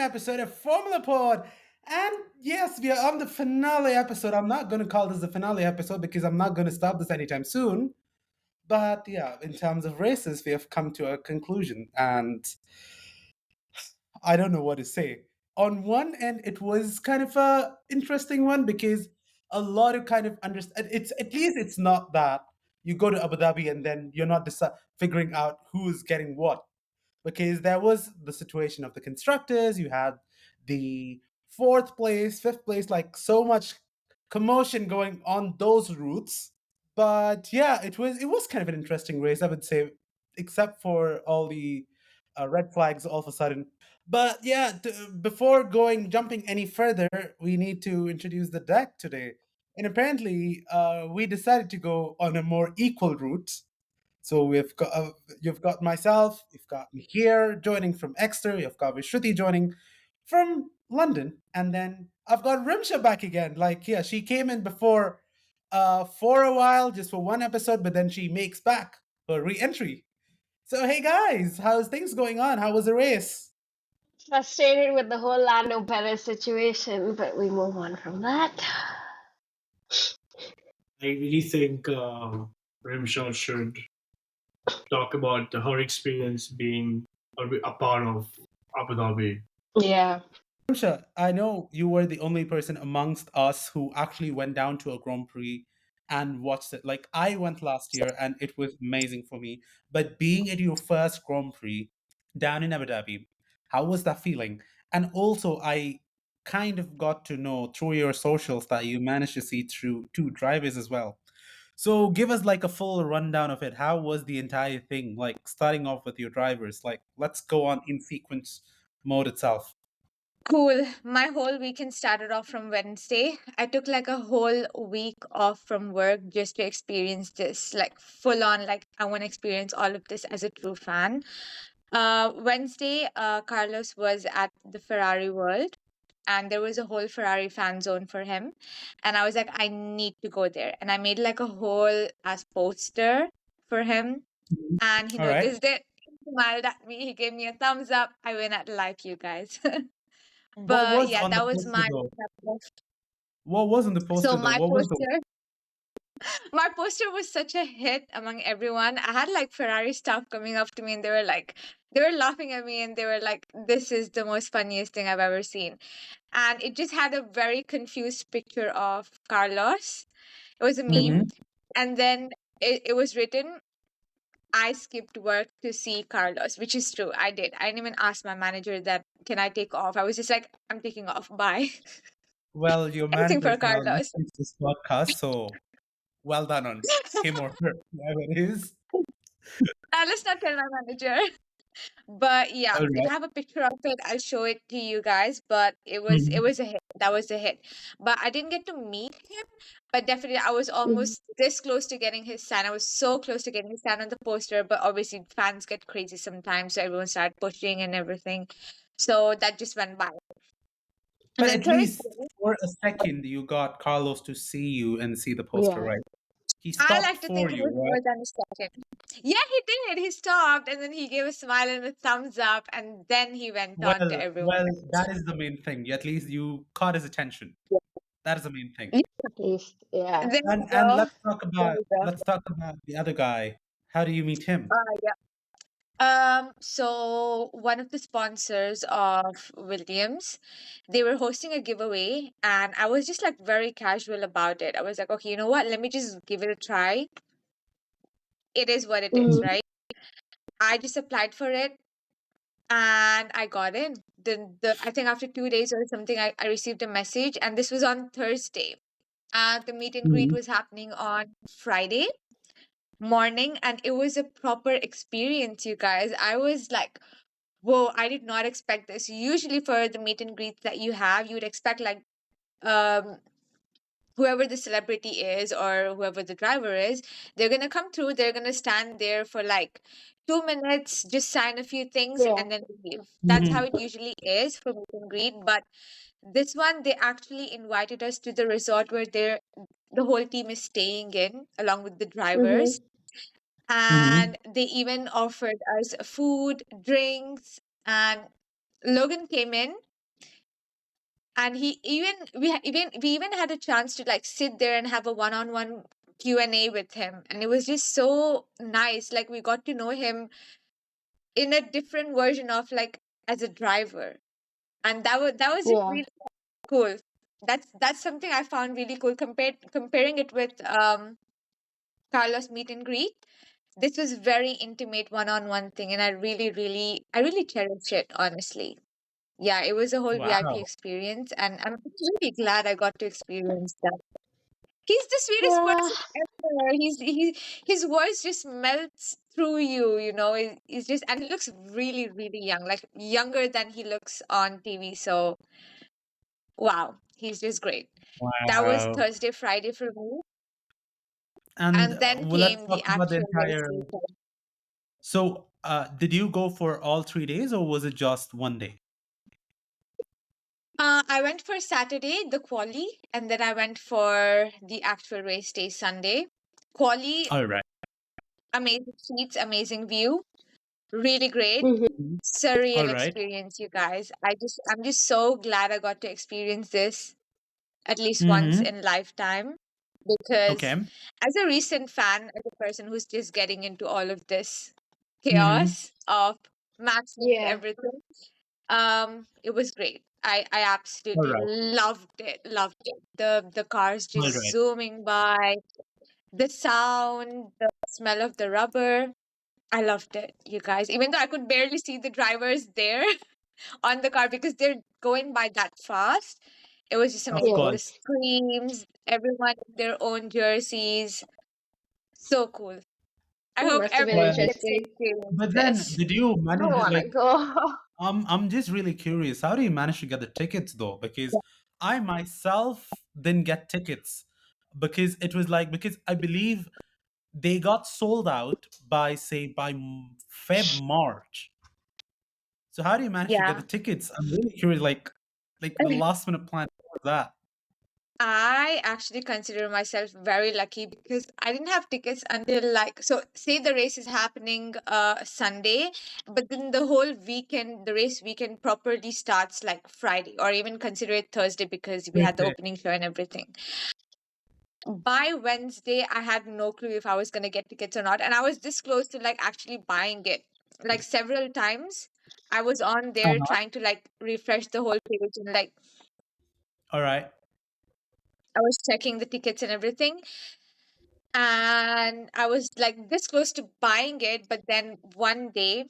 episode of Formula Pod. And yes, we are on the finale episode. I'm not going to call this the finale episode because I'm not going to stop this anytime soon. But yeah, in terms of races, we have come to a conclusion. And I don't know what to say. On one end, it was kind of a interesting one because a lot of kind of understand. It's at least it's not that you go to Abu Dhabi and then you're not figuring out who's getting what, because there was the situation of the constructors. You had the fourth place, fifth place, like so much commotion going on those routes. But yeah, it was kind of an interesting race, I would say, except for all the red flags all of a sudden. But yeah, before going jumping any further, we need to introduce the deck today. And apparently, we decided to go on a more equal route. So you've got myself, you've got me here joining from Exeter, you've got Vishruti joining from London, and then I've got Rimsha back again. Like, yeah, she came in before for a while, just for one episode, but then she makes back her re-entry. So hey guys, how's things going on? How was the race? Frustrated with the whole Lando Perez situation, but we move on from that. I really think Rimshaw should talk about her experience being a part of Abu Dhabi. Yeah. Rimsha, I know you were the only person amongst us who actually went down to a Grand Prix and watched it. Like, I went last year and it was amazing for me. But being at your first Grand Prix down in Abu Dhabi, how was that feeling? And also, I kind of got to know through your socials that you managed to see through two drivers as well. So give us like a full rundown of it. How was the entire thing? Like starting off with your drivers. Like, let's go on in sequence mode itself. Cool. My whole weekend started off from Wednesday. I took like a whole week off from work just to experience this, like full on, like I want to experience all of this as a true fan. Wednesday, Carlos was at the Ferrari World, and there was a whole Ferrari fan zone for him. And I was like, I need to go there. And I made like a whole as poster for him. And he All right. noticed it, smiled at me, he gave me a thumbs up. I win at life, you guys. What But was yeah, on the that was poster my though? What was on the so poster though? my What was the poster my poster was such a hit among everyone. I had like Ferrari staff coming up to me and they were laughing at me and they were like, this is the most funniest thing I've ever seen. And it just had a very confused picture of Carlos. It was a meme. Mhm. And then it was written, I skipped work to see Carlos, which is true. I did. I didn't even ask my manager that can I take off. I was just like, I'm taking off. Bye. Well, your Anything manager for is now Carlos. listening to this podcast, so well done on him or her, whoever it is. Let's not tell my manager. But yeah, All if right. I have a picture of it, I'll show it to you guys. But it Mhm. was a hit. That was a hit. But I didn't get to meet him. But definitely, I was Mhm. almost this close to getting his sign. I was so close to getting his sign on the poster. But obviously, fans get crazy sometimes, so everyone started pushing and everything. So that just went by. And But then at least Thursday, for a second, you got Carlos to see you and see the poster, Yeah. right? He I stopped like to for think it you, was more right? than a second. Yeah, he did. He stopped and then he gave a smile and a thumbs up, and then he went on to everyone Well, else. that is the main thing. At least you caught his attention. That is the main thing. At least, yeah. There we And go. There we go. let's talk about the other guy. How do you meet him? Yeah. So one of the sponsors of Williams, they were hosting a giveaway, and I was just like very casual about it. I was like, okay, you know what? Let me just give it a try. It is what it is, Mhm. right? I just applied for it and I got in. The I think after 2 days or something, I received a message, and this was on Thursday. The meet and greet Mhm. was happening on Friday morning, and it was a proper experience, you guys. I was like, whoa, I did not expect this. Usually for the meet and greets that you have, you would expect like um whoever the celebrity is or whoever the driver is, they're gonna come through, they're gonna stand there for like 2 minutes, just sign a few things Yeah. and then leave. That's how Mhm. it usually is for meet and greet. But this one, they actually invited us to the resort where the whole team is staying in along with the Mhm. drivers. And Mhm. they even offered us food, drinks, and Logan came in. and he even had a chance to like sit there and have a one-on-one Q&A with him, and it was just so nice. Like we got to know him in a different version of like as a driver, and that was just Yeah. really cool. That's something I found really cool, comparing it with Carlos meet and greet. This was very intimate one-on-one thing, and I really cherish it, honestly. Yeah, it was a whole VIP Wow. experience, and I'm really glad I got to experience that. He's the sweetest Yeah. person ever. His voice just melts through you, He's just, and he looks really, really young, like younger than he looks on TV. So wow, he's just great. That was Wow. Thursday, Friday for me, And and then well, let's came the talk about the actual race entire. weekend. So, did you go for all 3 days or was it just one day? I went for Saturday, the quali, and then I went for the actual race day, Sunday. Quali, All right. amazing seats, amazing view, really great. Mhm. Mhm. All Surreal right. experience, you guys. I'm just so glad I got to experience this at least once Mm-hmm. in lifetime, because Okay. as a recent fan, as a person who's just getting into all of this Mm-hmm. chaos of matching and Yeah. everything, it was great. I All absolutely right. loved it. The cars All just right. zooming by, the sound, the smell of the rubber. I loved it, you guys. Even though I could barely see the drivers there on the car because they're going by that fast, it was just Of amazing. Yeah. The course. screams, everyone in their own jerseys. So cool. I It hope must have been everyone Well, gets to interesting. experience but then this. did you I manage wanna like go. I'm just really curious. How do you manage to get the tickets though? Because I myself didn't get tickets because it was like because I believe they got sold out by say by Feb March. So how do you manage to get Yeah. the tickets? I'm really curious. Like the last minute plan was that. I actually consider myself very lucky because I didn't have tickets until like, so say the race is happening Sunday, but then the whole weekend, the race weekend properly starts like Friday, or even consider it Thursday because we had the Okay. opening show and everything. By Wednesday, I had no clue if I was gonna get tickets or not, and I was this close to like actually buying it. Like several times, I was on there Uh-huh. trying to like refresh the whole page, and like All right. I was checking the tickets and everything, and I was like this close to buying it, but then one day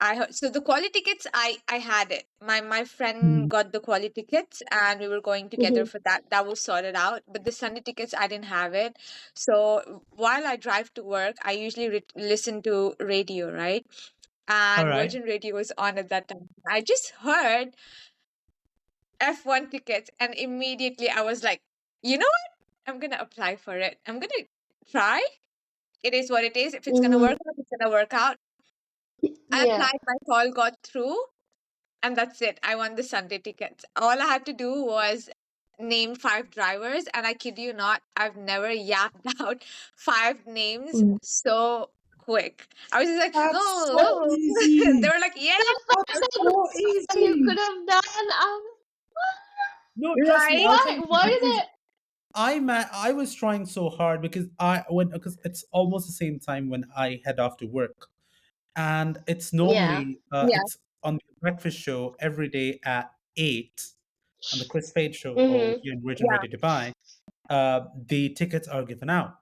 I heard, so the quality tickets, I had it. My friend Mhm. got the quality tickets, and we were going together Mhm. for that. That was sorted out. But the Sunday tickets, I didn't have it. So while I drive to work, I usually listen to radio, right? All And right. Virgin Radio was on at that time. I just heard F1 tickets, and immediately I was like, you know what? I'm gonna apply for it. I'm gonna try. It is what it is. If it's gonna work Mhm. out, it's gonna work out. I Yeah. applied, my call got through, and that's it. I won the Sunday tickets. All I had to do was name five drivers, and I kid you not, I've never yapped out five names Mm. so quick. I was just like, That's so oh, oh. They easy. were like, yeah, That's That's faster than so than you could easy. have done. No, trust me, right? I'll tell you Why did because it? I was trying so hard because I when because it's almost the same time when I head off to work, and it's Yeah. normally Yeah, it's on the breakfast show every day at 8 on the Chris Page show or Mhm. here in Virgin yeah, Radio Dubai. The tickets are given out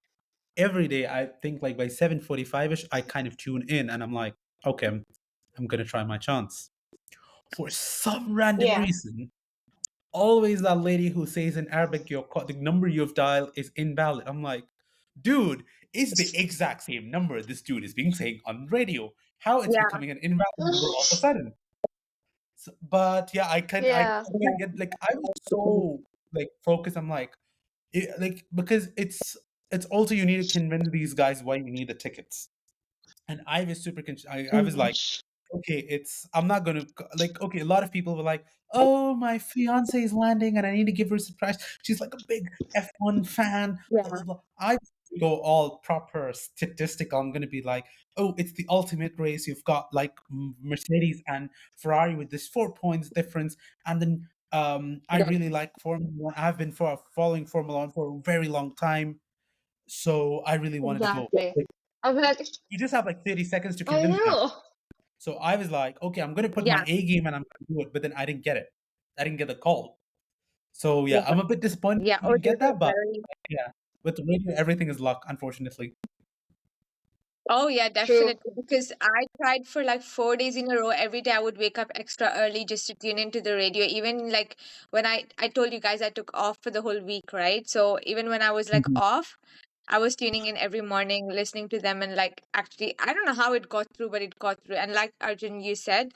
every day. I think like by 7:45 ish, I kind of tune in and I'm like, okay, I'm gonna try my chance. For some random Yeah. reason, always that lady who says in Arabic, the number you've dialed is invalid. I'm like, dude, it's the exact same number this dude is being saying on radio. How it's yeah, becoming an invalid number all of a sudden? But yeah, I Yeah. couldn't get like I was so like focused. I'm like, like because it's also you need to convince these guys why you need the tickets. And I was super. I was Mhm. like, okay, I'm not gonna like. Okay, a lot of people were like, "Oh, my fiance is landing, and I need to give her a surprise." She's like a big F1 fan. Blah yeah, blah blah. I go all proper statistical. I'm gonna be like, "Oh, it's the ultimate race. You've got like Mercedes and Ferrari with this 4 points difference, and then I really like Formula One. I've been following Formula One for a very long time, so I really wanted to go. Exactly. Like, I'm like, you just have like 30 seconds to I convince them. know. So I was like, okay, I'm gonna put Yeah. my A game and I'm gonna do it. But then I didn't get it. I didn't get the call. So yeah, Yeah. I'm a bit disappointed Yeah. I Oh, didn't get they were that. But very. yeah, with the radio, everything is luck, unfortunately. Oh yeah, True. definitely. Because I tried for like 4 days in a row. Every day I would wake up extra early just to tune into the radio. Even like when I told you guys I took off for the whole week, right? So even when I was like Mhm. off, I was tuning in every morning, listening to them, and like actually, I don't know how it got through, but it got through. And like Arjun, you said,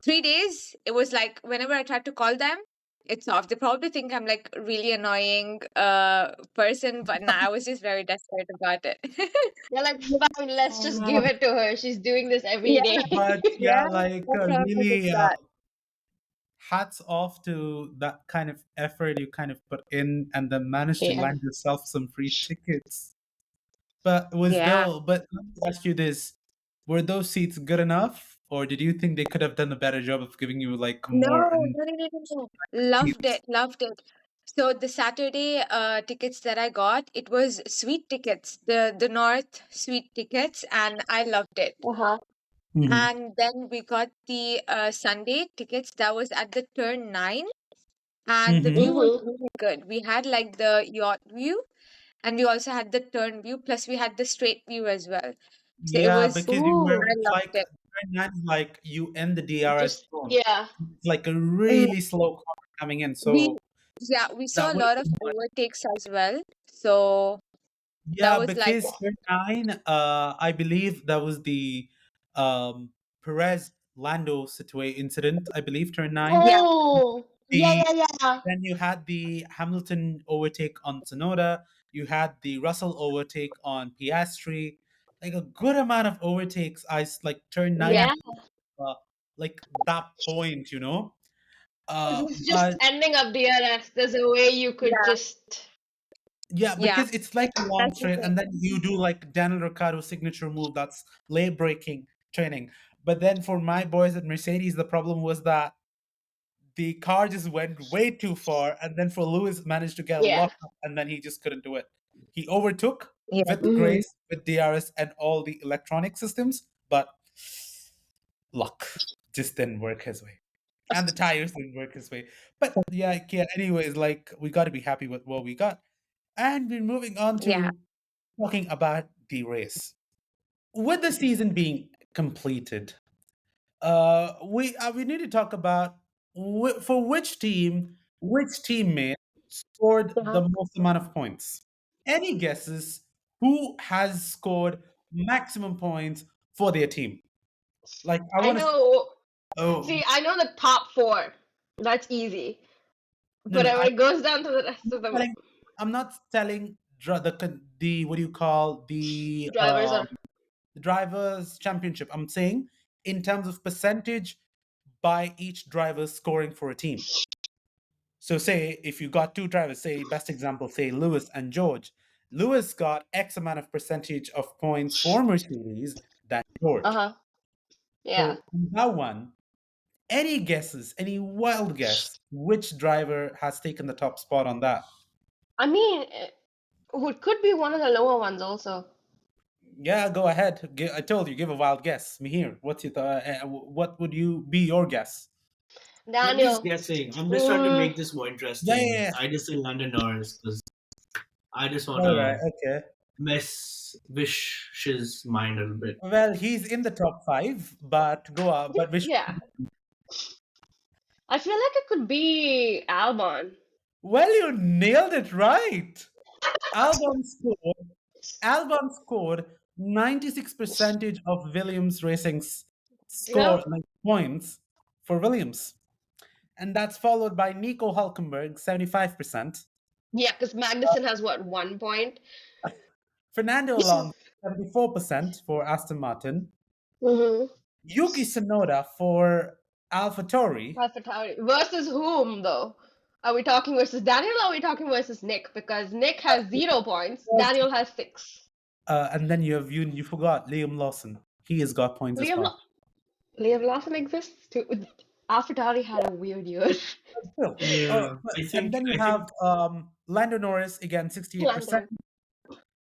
3 days, it was like whenever I tried to call them, it's off. They probably think I'm like a really annoying person, but nah, I was just very desperate about it. They're like, fine, let's just Uh, give it to her. She's doing this every Yeah, day. but yeah, yeah, like that's how I did really, that. hats off to that kind of effort you kind of put in, and then managed to Yeah. land yourself some free tickets. But was Yeah. though, but let me ask you this: were those seats good enough, or did you think they could have done a better job of giving you like No, more no, no, no, no, no. Loved seats? it, loved it. So the Saturday tickets that I got, it was suite tickets, the North suite tickets, and I loved it. Uh-huh. Mhm. And then we got the Sunday tickets that was at the turn 9, and the view Mhm. was Mm-hmm. really good. We had like the yacht view, and we also had the turn view, plus we had the straight view as well. So it Yeah, was, because you were Ooh. I it's loved like it. turn nine is like you end the DRS Just, zone. yeah. It's like a Mm, really slow car coming in, We, so yeah, we saw that a would have lot of been overtakes as well. So that yeah, was like, because turn nine, I believe that was the um Perez Lando situation incident. I believe turn nine. yeah, Oh, yeah, The yeah, yeah. Then you had the Hamilton overtake on Sonoda. You had the Russell overtake on Piastri. Like a good amount of overtakes. Like turn nine yeah, Yeah. to like that point, you know. It was just But ending up DRS. There's a way you could yeah, just. yeah, yeah. because it's like a long That's the straight, and thing. then you do like Daniel Ricciardo's signature move, that's lane braking training. But then for my boys at Mercedes, the problem was that the car just went way too far, and then for Lewis managed to get a Yeah. lock up, and then he just couldn't do it. He overtook Yeah, with Mm-hmm. grace, with DRS and all the electronic systems, but luck just didn't work his way. And the tires didn't work his way. But yeah, anyways, like we gotta be happy with what we got. And we're moving on yeah. to talking about the race. With the season being completed, we need to talk about for which teammate scored Uh-huh. the most amount of points. Any guesses who has scored maximum points for their team? Like I I want to. know. Oh See, I know the top four. That's easy. no, But no! when it goes down to the rest of them, Telling, I'm not telling the what do you call drivers are. the drivers championship. I'm saying in terms of percentage by each driver scoring for a team. So say if you got two drivers, say best example, say Lewis and George. Lewis got X amount of percentage of points for Mercedes than Uh George. huh. Yeah. So on that one, any guesses, any wild guess, which driver has taken the top spot on that? I mean, it could be one of the lower ones also. Yeah, go ahead. I told you, give a wild guess. Me here. What would you be your guess? I'm just Daniel. guessing. I'm just trying to Mm, make this more Yeah, yeah, interesting. yeah. I just say London Norris because I just want All right, to okay. mess Wish's mind a little bit. Well, he's in the top five, but go up. But which? yeah. I feel like it could be Albon. Well, you nailed it right. Albon scored. Albon scored 96 percentage of Williams Racing's Yeah. score like points for Williams, and that's followed by Nico Hulkenberg 75%, Yeah, because Magnussen has what, 1 point? Fernando Alonso 74% for Aston Martin, Mm-hmm. Yuki Tsunoda for AlphaTauri, AlphaTauri. Versus whom, though? Are we talking versus Daniel or are we talking versus Nick? Because Nick has 0 points, Daniel has 6. and then you forgot Liam Lawson. He has got points as Liam, well. Liam Lawson exists too. AlphaTauri had a weird year. Still. Yeah, And then you have Lando Norris again, 68%. Lando.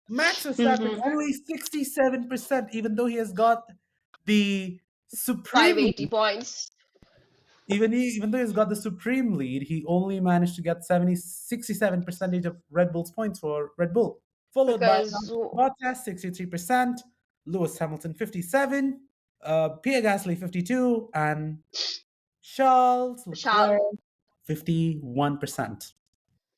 Max Verstappen Mm-hmm. only 67%, even though he has got the supreme 580 lead. points. Even though he's got the supreme lead, he only managed to get 67% of Red Bull's points for Red Bull, followed by Because Bottas 63%, Lewis Hamilton 57, Pierre Gasly 52, and Charles Charles, Leclerc 51%.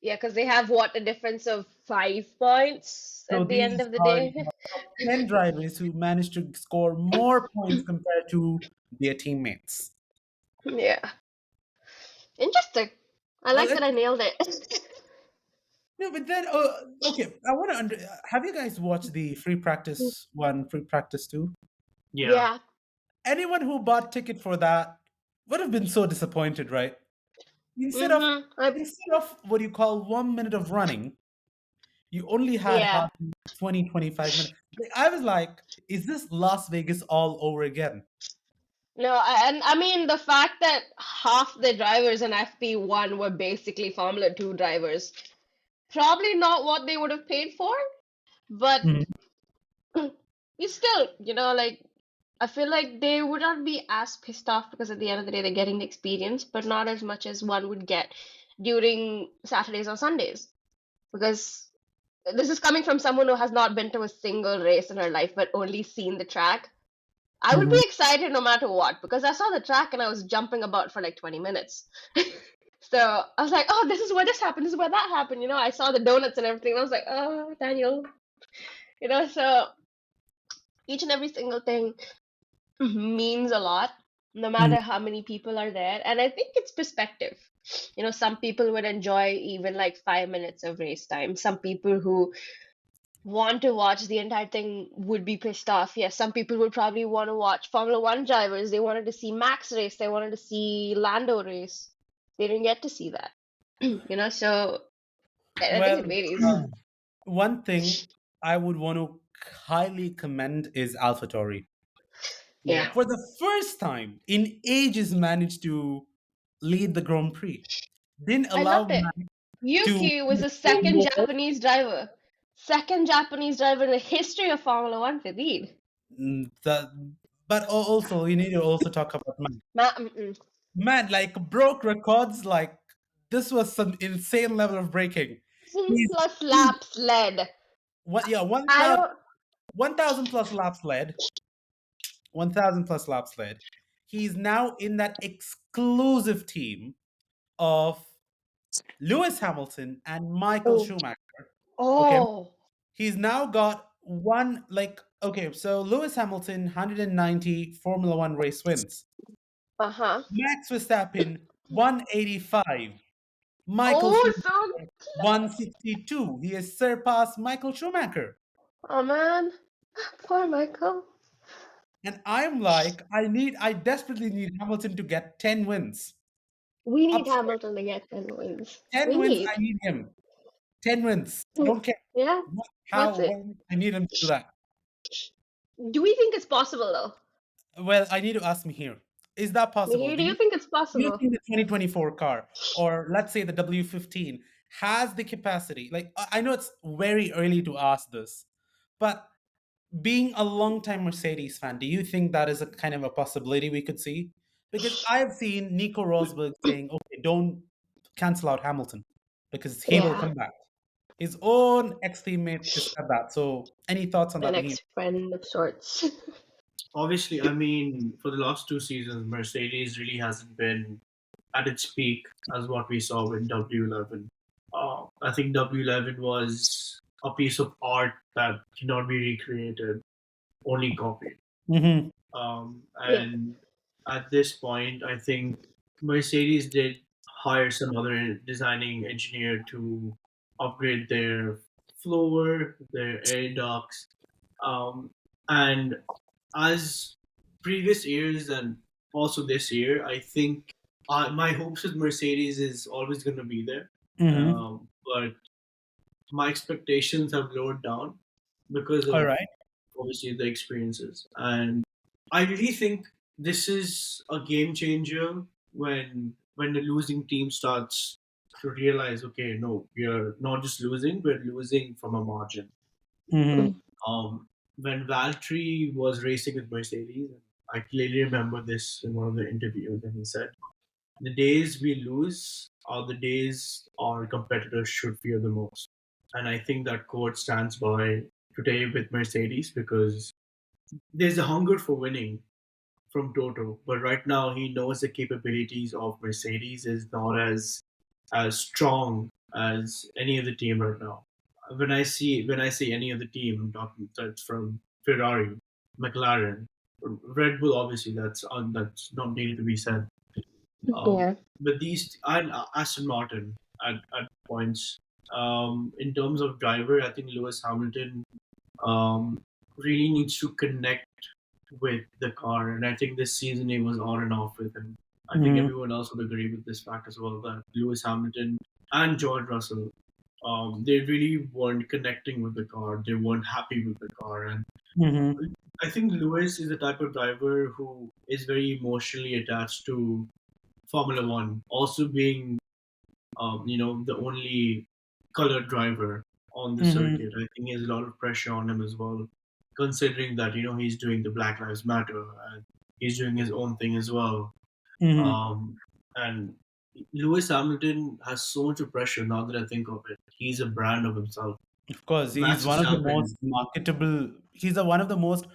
yeah, because they have what, a difference of 5 points So at the end these of the are day. your top 10 drivers who managed to score more points compared to their teammates. Yeah. Interesting. I Well, like that I nailed it. no, but then, okay, I want to have you guys watched the free practice one, free practice two? yeah, Yeah. Anyone who bought ticket for that would have been so disappointed, right? Instead of Mm-hmm. instead of what you call 1 minute of running, you only had Yeah. hardly 20, 25 minutes. Like, I was like, is this Las Vegas all over again? No, and I mean the fact that half the drivers in FP1 were basically Formula 2 drivers. Probably not what they would have paid for, but Mhm. you still, like I feel like they would not be as pissed off because at the end of the day they're getting the experience, but not as much as one would get during Saturdays or Sundays. Because this is coming from someone who has not been to a single race in her life but only seen the track. I would Mhm. be excited no matter what because I saw the track and I was jumping about for like 20 minutes. So I was like, oh, this is where this happened, this is where that happened. I saw the donuts and everything. And I was like, oh, Daniel. So each and every single thing means a lot, no matter how many people are there. And I think it's perspective. Some people would enjoy even like 5 minutes of race time. Some people who want to watch the entire thing would be pissed off. Yes, some people would probably want to watch Formula One drivers. They wanted to see Max race. They wanted to see Lando race. They didn't get to see that. So I think it Well, varies. one thing I would want to highly commend is AlphaTauri. Yeah. yeah. For the first time in ages, managed to lead the Grand Prix. Didn't I allow loved it. Max to Yuki was the go second more. Japanese driver. Second Japanese driver in the history of Formula One to lead. But also, you need to also talk about man. Mm-mm. Man, like broke records. Like this was some insane level of breaking. He's Plus laps led. what? Yeah, I don't. 1,000 plus laps led. 1,000 plus laps led. He's now in that exclusive team of Lewis Hamilton and Michael Oh. Schumacher. Okay. Oh. He's now got one, like, okay, so Lewis Hamilton, 190 Formula One race wins. Uh-huh. Max Verstappen, 185. Michael Oh, Schumacher, so 162. He has surpassed Michael Schumacher. oh man. Poor Michael. And I'm like, I desperately need Hamilton to get 10 wins. We need Upset. Hamilton to get 10 wins. 10 We wins, need. I need him. 10 wins. I don't care Yeah, how, that's it. when I need him to do that. Do we think it's possible though? Well, I need to ask Mihir. Is that possible? Mihir, do you think it's Do you possible? think the 2024 car, or let's say the W15, has the capacity? Like, I know it's very early to ask this, but being a longtime Mercedes fan, do you think that is a kind of a possibility we could see? Because I've seen Nico Rosberg saying, okay, don't cancel out Hamilton because he will Yeah, come back. His own ex-teammate just said that. So any thoughts on an that, Mihir? ex-friend of sorts. Obviously, I mean, for the last 2 seasons, Mercedes really hasn't been at its peak as what we saw with W11. I think W11 was a piece of art that cannot be recreated, only copied. Mm-hmm. And at this point, I think Mercedes did hire some other designing engineer to upgrade their floor, their air ducts, and as previous years and also this year, I think my hopes with Mercedes is always going to be there. Mm-hmm. But my expectations have lowered down because All of right. obviously the experiences. And I really think this is a game changer when the losing team starts to realize, okay, no, we are not just losing, we're losing from a margin. Mm-hmm. When Valtteri was racing with Mercedes, I clearly remember this in one of the interviews, and he said, "The days we lose are the days our competitors should fear the most." And I think that quote stands by today with Mercedes because there's a hunger for winning from Toto, but right now he knows the capabilities of Mercedes is not as strong as any other team right now. When I say any other team, I'm talking that's from Ferrari, McLaren, Red Bull. Obviously, that's not needed to be said. Um, Yeah. but these and Aston Martin at points. In terms of driver, I think Lewis Hamilton um, really needs to connect with the car, and I think this season he was on and off with him. I think Mm-hmm. everyone else would agree with this fact as well that Lewis Hamilton and George Russell, they really weren't connecting with the car. They weren't happy with the car, and Mm-hmm. I think Lewis is the type of driver who is very emotionally attached to Formula One, also being the only colored driver on the Mm-hmm. circuit. I think he has a lot of pressure on him as well, considering that he's doing the Black Lives Matter and he's doing his own thing as well. Mm-hmm. And Lewis Hamilton has so much of pressure now that I think of it. He's a brand of himself. Of course, he's Max one of the Verstappen. most marketable. He's one of the most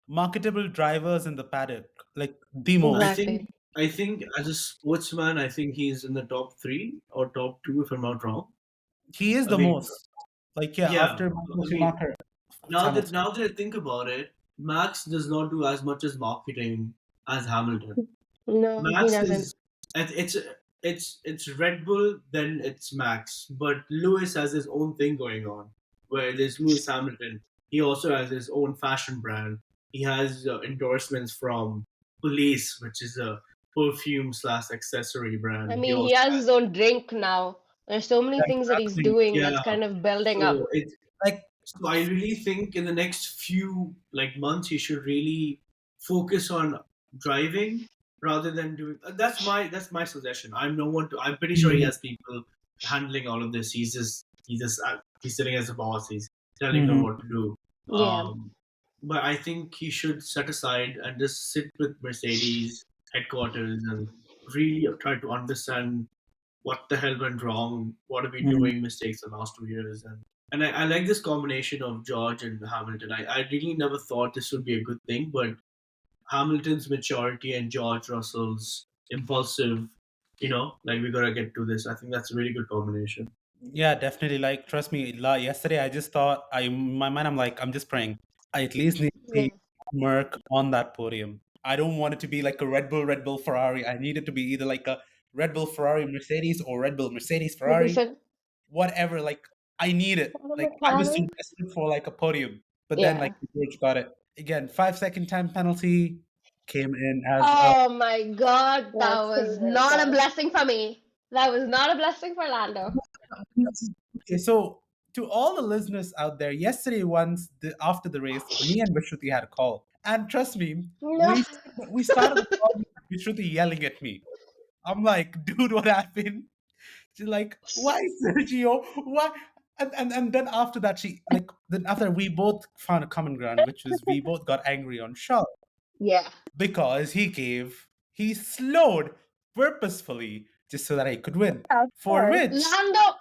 marketable drivers in the paddock, like the I most. think Exactly. I think as a sportsman, I think he's in the top three or top two, if I'm not wrong. He is I the mean, most. Like yeah, yeah. after Michael I mean, Schumacher, it's now that Hamilton. now that I think about it, Max does not do as much as marketing as Hamilton. No, he Max doesn't. is it's Red Bull, then it's Max. But Lewis has his own thing going on. Where there's Lewis Hamilton, he also has his own fashion brand. He has endorsements from Police, which is a perfume slash accessory I brand. He mean, he also has has his own drink now. There's so many things that he's Exactly. doing that's yeah. kind of building up. So it's Like so I really think in the next few months he should really focus on driving rather than doing. That's my suggestion. I'm no one to. I'm pretty sure he mm-hmm. has people handling all of this. He's sitting as a boss. He's telling them Mm-hmm. what to do. Yeah. But I think he should set aside and just sit with Mercedes headquarters and really try to understand what the hell went wrong, what are we Mm-hmm. doing mistakes the last 2 years, and I like this combination of George and Hamilton. I really never thought this would be a good thing, but Hamilton's maturity and George Russell's impulsive, like we gotta get to this. I think that's a really good combination. Yeah, definitely. Like, trust me, yesterday I just thought in my mind, I'm like, I'm just praying. I at least need to Yeah. see Merc on that podium. I don't want it to be like a Red Bull, Ferrari. I need it to be either like a Red Bull, Ferrari, Mercedes, or Red Bull, Mercedes, But they Ferrari, said, whatever. Like, I need it. Like, I was so desperate for like a podium, but then yeah. like George got it again. 5 second time penalty came in as Oh my God, Yeah, that was same as not a well. blessing for me. That was not a blessing for Lando. Okay, so to all the listeners out there, yesterday after the race, me and Vishruti had a call, and trust me, No. we started the call with Vishruti yelling at me. I'm like, dude, what happened? She's like, why, Sergio? Why? And then after that, then after we both found a common ground, which was we both got angry on Charles Yeah. because he slowed purposefully just so that he could win. Of For course. which, Lando.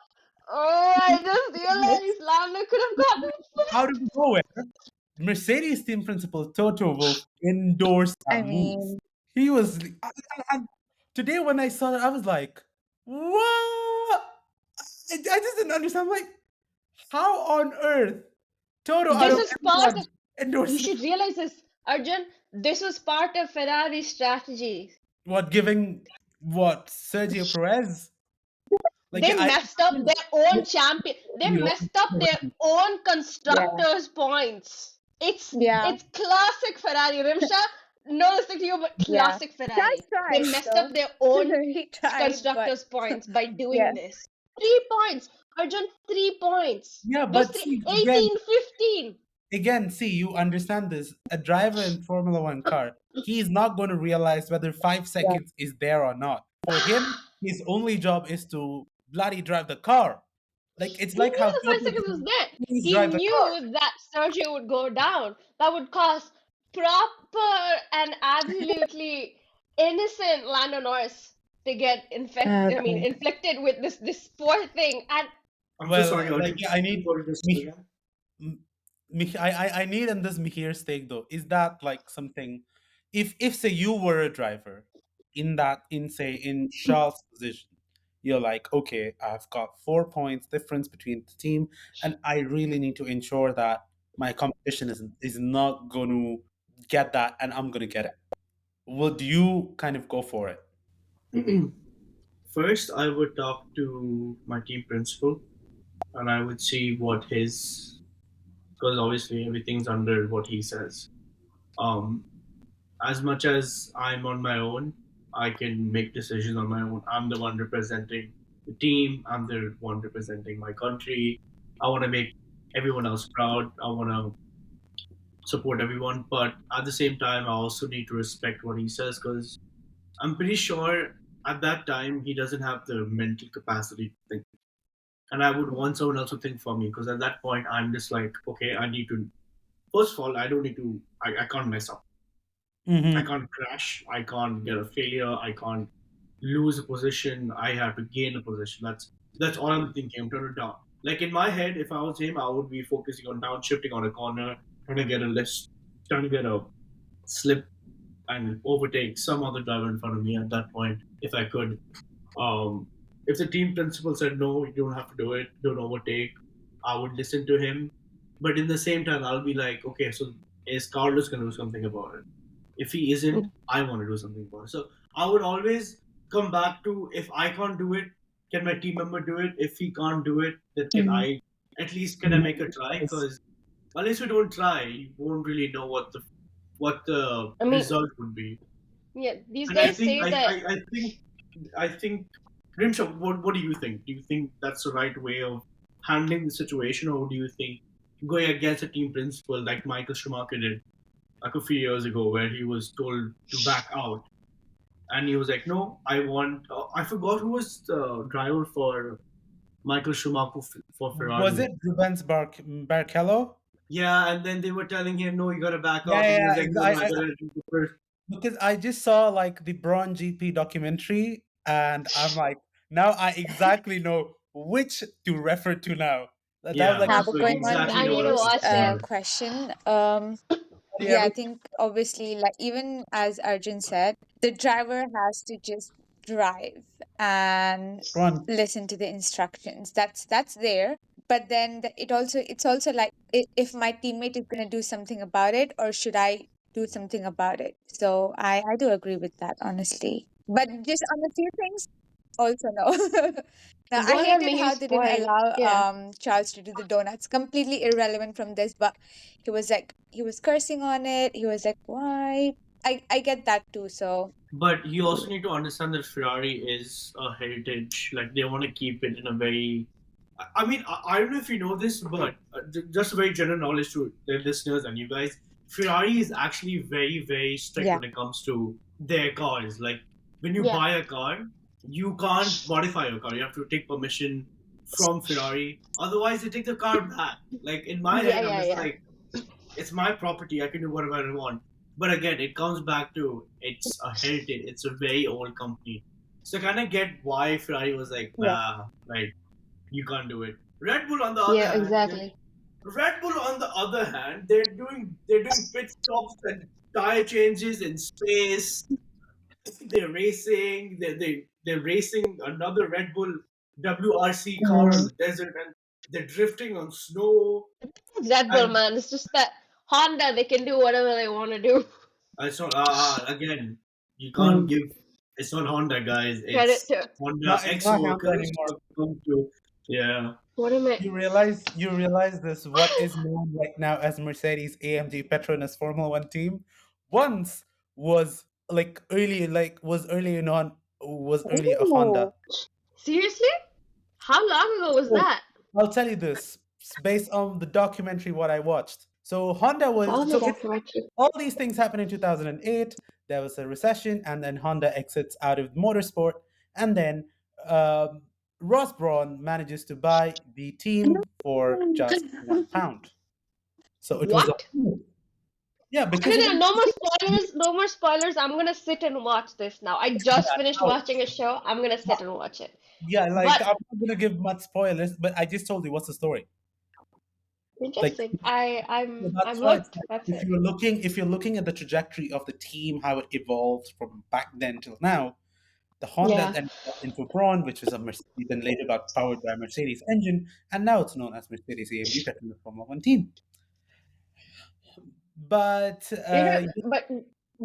Oh, I just realized Lando could have gotten out of nowhere, Mercedes team principal Toto Wolff endorsed I that move. mean, He was and today when I saw it, I was like, "What?" I just didn't understand. I'm like, how on earth Toto out This of is part everyone of, you endorsed should realize this, Arjun. This was part of Ferrari's strategy. giving Sergio Perez? Like They yeah, messed up their own champion. They messed up their own yeah, constructors' points. It's yeah, it's classic Ferrari. Rimsha, no respect to you, but yeah. classic Ferrari. They Tried messed though. up their own He tried, but constructors' points by doing yeah, this. 3 points. Arjun, 3 points. yeah, Those but three, see 18, 15. again, see, you understand this. A driver in Formula One car, he is not going to realize whether 5 seconds is there or not. for him, his only job is to bloody drive the car. Like it's He like knew how the 5 Philippines seconds was there. please He drive the car. knew that Sergio would go down. That would cause proper and absolutely innocent Lando Norris to get Okay. inflicted with this poor thing. And I'm so sorry, Well, like Arjun. yeah, I need What did you say me. again? I need in this Mihir's take though. Is that like something? If say you were a driver in that in say in Charles' position, you're like, okay, I've got 4 points difference between the team, and I really need to ensure that my competition is not going to get that, and I'm going to get it. Would you kind of go for it? First, I would talk to my team principal and I would see what his, because obviously everything's under what he says. Um, as much as I'm on my own, I can make decisions on my own. I'm the one representing the team. I'm the one representing my country. I want to make everyone else proud. I want to support everyone, but at the same time, I also need to respect what he says because I'm pretty sure at that time he doesn't have the mental capacity to think. And I would want someone else to think for me because at that point I'm just like, okay, I need to. First of all, I don't need to. I can't mess up. I Mm-hmm. can't crash. I can't get a failure. I can't lose a position. I have to gain a position. That's all I'm thinking. I'm trying to down. Like in my head, if I was him, I would be focusing on downshifting on a corner, trying to get a lift, trying to get a slip and overtake some other driver in front of me at that point if I could. If the team principal said no, you don't have to do it, don't overtake, I would listen to him. But in the same time, I'll be like, okay, so is Carlos going to do something about it? If he isn't, I want to do something about it. So I would always come back to if I can't do it, can my team member do it? If he can't do it, then can Mhm. I at least can I make a try? Because unless you don't try, you won't really know what the I mean, result would be. yeah, these And I guys think say that. I think Rimsha, what do you think? Do you think that's the right way of handling the situation, or do you think going against a team principal like Michael Schumacher did like a few years ago, where he was told to back out, and he was like, "No, I want." I forgot who was the driver for Michael Schumacher for Was Ferrari. it Rubens Barrichello? Yeah, and then they were telling him, "No, you gotta back Yeah, out," and he was yeah, like, "No, no, I gotta do the first." because I just saw like the Braun GP documentary, and I'm like, now I exactly know which to refer to now. That was Yeah, like Yeah, a but so going on exactly I need what to I Mihir's was watch it. saying. question, yeah, yeah, I think obviously, like even as Arjun said, the driver has to just drive and Braun. listen to the instructions. That's there. But then it's also like if my teammate is gonna do something about it, or should I do something about it? So I do agree with that, honestly. But just on a few things, also no. Now I Going on hated how Mihir's they didn't point, allow yeah. Charles to do the donuts. Completely irrelevant from this, but he was cursing on it. He was like, why? I get that too. So But you also need to understand that Ferrari is a heritage. Like they want to keep it in a very. I mean, I don't know if you know this, but just a very general knowledge to the listeners and you guys. Ferrari is actually very, very strict yeah, when it comes to their cars. Like when you Yeah. buy a car, you can't modify your car. You have to take permission from Ferrari. Otherwise, they take the car back. Like in my Yeah, head, I'm yeah, just yeah. like, it's my property. I can do whatever I want. But again, it comes back to it's a heritage. It's a very old company. So I kind of get why Ferrari was like, yeah. nah, like you can't do it. Red Bull, on the other Yeah, hand, exactly. they're doing pit stops and tire changes in space. They're racing. They're racing another Red Bull WRC car on Mm. the desert, and they're drifting on snow. Red Bull, And man. It's just that Honda, they can do whatever they want to do. it's not again. You can't Mm. give. It's not Honda, guys. Credit It's to. No, Honda it's ex not Honda workers. anymore. Yeah, What am I? You realize this what is known right now as Mercedes AMG Petronas Formula One team once was early a Honda. Ooh. Seriously? How long ago was So that? I'll tell you this based on the documentary what I watched. So Honda Oh, was the so it documentary. all these things happened in 2008. There was a recession, and then Honda exits out of motorsport. And then um, Ross Brawn manages to buy the team for just £1. So it was a What? yeah, No, because it no, was no more spoilers. No more spoilers. I'm gonna sit and watch this now. I just finished now. watching a show. I'm gonna sit and watch it. Yeah, like But I'm not gonna give much spoilers, but I just told you what's the story. Like interesting. so I'm that's why it's hooked. like That's it. if you're looking at the trajectory of the team, how it evolved from back then till now, the Honda Yeah. then got into Braun, which was a Mercedes, then later got powered by a Mercedes engine, and now it's known as Mercedes AMG Petronas Formula One team. But But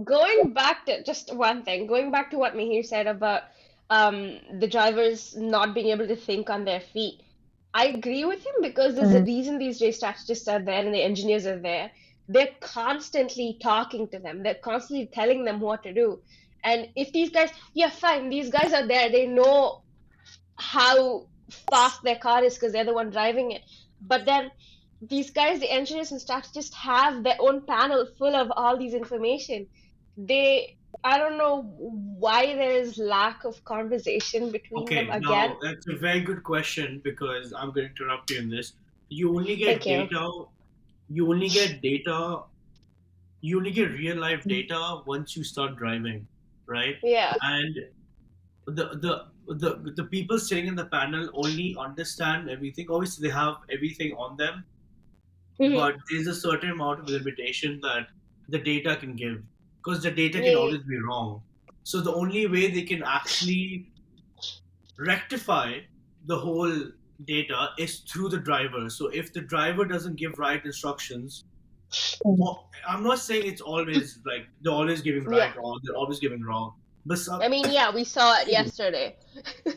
going back to just one thing, going back to what Mihir said about the drivers not being able to think on their feet. I agree with him because there's a reason these race strategists are there and the engineers are there. They're constantly talking to them. They're constantly telling them what to do. And if these guys, yeah, fine, these guys are there. They know how fast their car is because they're the one driving it. But then these guys, the engineers and strategists, have their own panel full of all these information. I don't know why there is lack of conversation between them Okay, again. now that's a very good question because I'm going to interrupt you in this. You only get Thank you. data. You only get data. You only get real life data once you start driving, right? Yeah. And the people sitting in the panel only understand everything. Obviously, they have everything on them, Mhm. but there's a certain amount of limitation that the data can give because the data can Yeah. always be wrong. So the only way they can actually rectify the whole data is through the driver. So if the driver doesn't give right instructions, well, I'm not saying it's always like they're always giving right Yeah. or they're always giving wrong, but I mean, yeah, we saw it yesterday.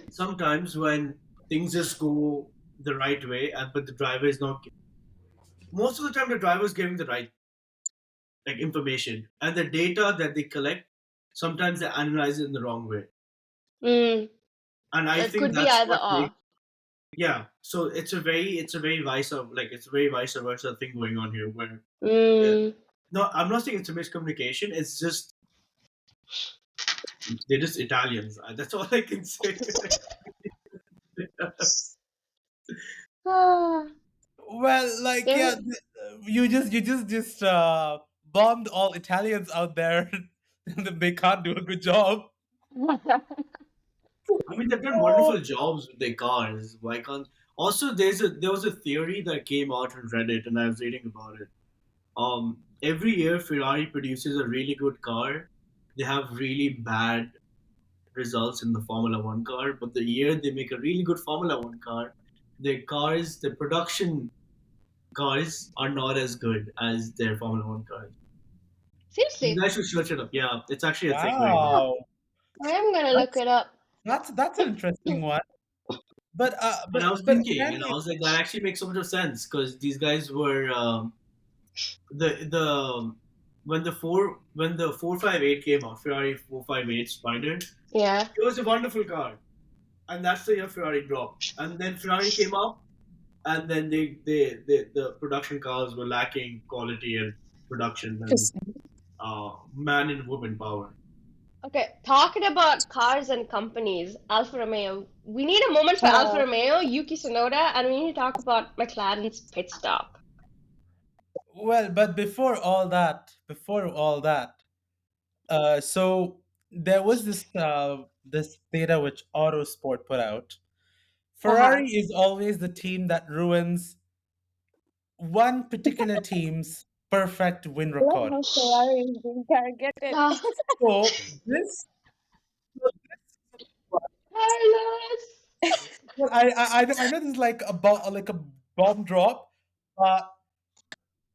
sometimes when things just go the right way, but the driver is not. Most of the time, the driver is giving the right like information, and the data that they collect, sometimes they analyze it in the wrong way. Mm, And I it think could be that's either what makes or. yeah. So it's a very vice versa thing going on here where Mm. no, I'm not saying it's a miscommunication. It's just they're just Italians. That's all I can say. Ah, well, like yeah, there- you just bombed all Italians out there, and they can't do a good job. I mean, they've done wonderful jobs with their cars. Why can't? Also, there was a theory that came out on Reddit, and I was reading about it. Every year Ferrari produces a really good car. They have really bad results in the Formula One car, but the year they make a really good Formula One car, their production cars are not as good as their Formula One cars. You Seriously, guys should search it up. Yeah, it's actually a thing going on. Wow, I am gonna look that's it up. that's an interesting one. But And I was but thinking, and I apparently, was like, that actually makes so much of sense because these guys were the when the 458 came out, Ferrari 458 Spider, Yeah. it was a wonderful car, and that's the year Ferrari dropped. And then Ferrari came up, and then the production cars were lacking quality and production and man and woman power. Okay, talking about cars and companies, Alfa Romeo. We need a moment for Alfa Romeo, Yuki Tsunoda, and we need to talk about McLaren's pit stop. well, but before all that, so there was this data which Autosport put out. Uh-huh. Ferrari is always the team that ruins one particular team's perfect win I love record. how Ferrari is being targeted. Ah, So this, Carlos! well, I know this is like a bomb drop, but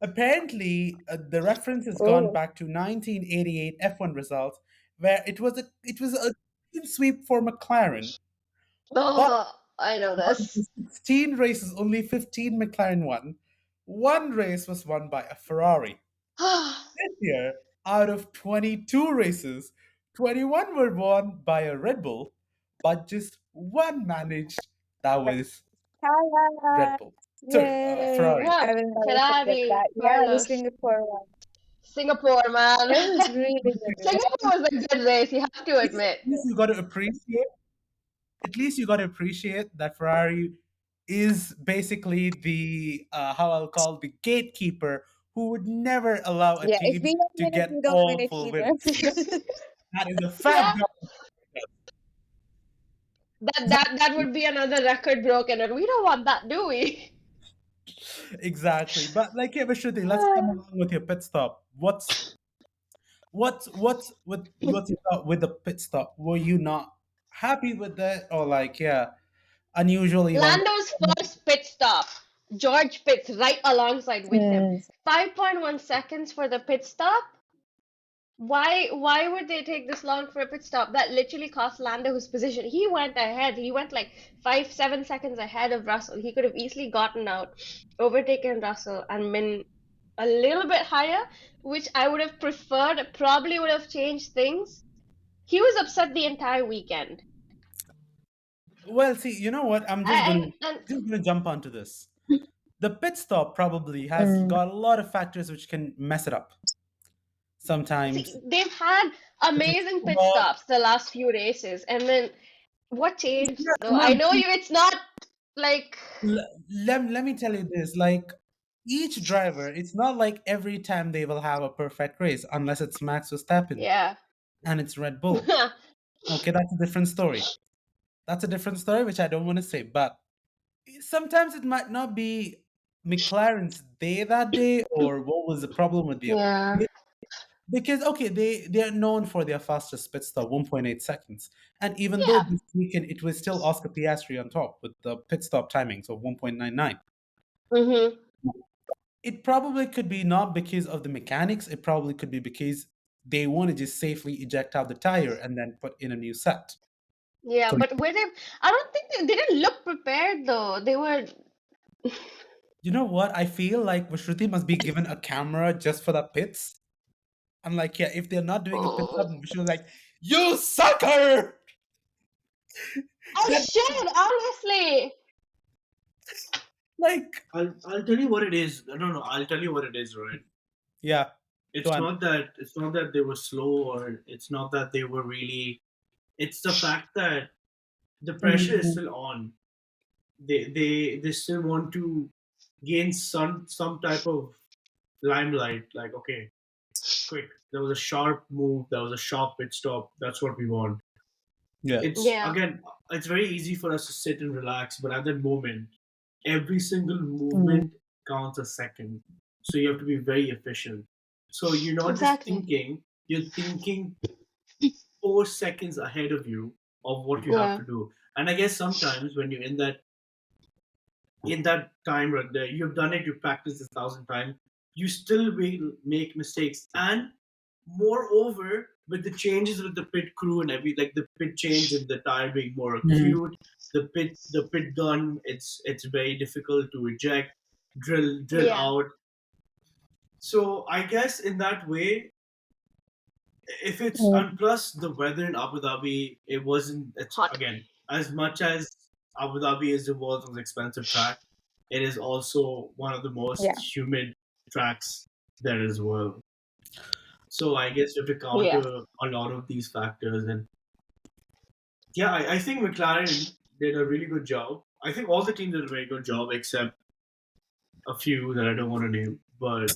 apparently the reference has gone Oh, back to 1988 F1 results, where it was a clean sweep for McLaren, but Oh, I know out of this. the 16 races, only 15 McLaren won. One race was won by a Ferrari. This year, out of 22 races, 21 were won by a Red Bull, but just one managed. That was Carla. Red Bull. Sorry, Yay. Ferrari. Yeah, I will never forget Ferrari, that. Yeah, the Carlos. Singapore one. Singapore, man. It was really good. Singapore was a good race, you have to This admit. you got to appreciate. at least you got to appreciate that Ferrari is basically the how I'll call the gatekeeper who would never allow a Yeah, if we team don't to win it, get we don't win all it full wins. either. That is a fact. Yeah, that would be another record broken, and we don't want that, do we? Exactly. But like, yeah, but Shruti, let's come along with your pit stop. What's your thought with the pit stop? Were you not happy with that, or like, yeah, unusually long? Lando's first pit stop. George pits right alongside with him. Mm. 5.1 seconds for the pit stop. Why would they take this long for a pit stop? That literally cost Lando his position. He went ahead. He went like 5, 7 seconds ahead of Russell. He could have easily gotten out, overtaken Russell, and been a little bit higher, which I would have preferred. Probably would have changed things. He was upset the entire weekend. Well, see, you know what? I'm And just gonna jump onto this. The pit stop probably has got a lot of factors which can mess it up. Sometimes see, they've had amazing pit stops the last few races, and then what changed? Though I know you, it's not like let me tell you this, like each driver, it's not like every time they will have a perfect race unless it's Max Verstappen yeah. and it's Red Bull. Okay, that's a different story. That's a different story, which I don't want to say. But sometimes it might not be McLaren's day that day, or what was the problem with their Yeah. because okay, they are known for their fastest pit stop, 1.8 seconds, and even though Yeah. this weekend it was still Oscar Piastri on top with the pit stop timings of 1.99. Mm-hmm. It probably could be not because of the mechanics. It probably could be because they want to just safely eject out the tire and then put in a new set. Yeah, So but I don't think they didn't look prepared though. They were. you know what? I feel like Shruti must be given a camera just for the pits. I'm like, yeah, if they're not doing a pit stop, she was like, "You sucker!" I That, should honestly. like, I'll tell you what it is. No, I'll tell you what it is, right? yeah, go It's on. not that they were slow, or it's not that they were really. It's the fact that the pressure is still on. They still want to gain some type of limelight. Like, okay, quick. There was a sharp move. There was a sharp pit stop. That's what we want. Yeah, It's Yeah. again, it's very easy for us to sit and relax, but at that moment, every single movement counts a second. So you have to be very efficient. So you're not just Exactly. thinking, you're thinking 4 seconds ahead of you of what you have Yeah. to do. And I guess sometimes when you're in that time right there, you've done it, you've practiced 1,000 times, you still will make mistakes. And moreover, with the changes with the pit crew and like the pit change and the tire being more acute, the pit gun, it's very difficult to eject, drill Yeah. out. So I guess in that way, if it's and plus the weather in Abu Dhabi, it's Hot. again, as much as Abu Dhabi is the world's most expensive track, it is also one of the most Yeah. humid tracks there as well. So I guess you have to counter a lot of these factors. And yeah, I think McLaren did a really good job. I think all the teams did a very good job except a few that I don't want to name. But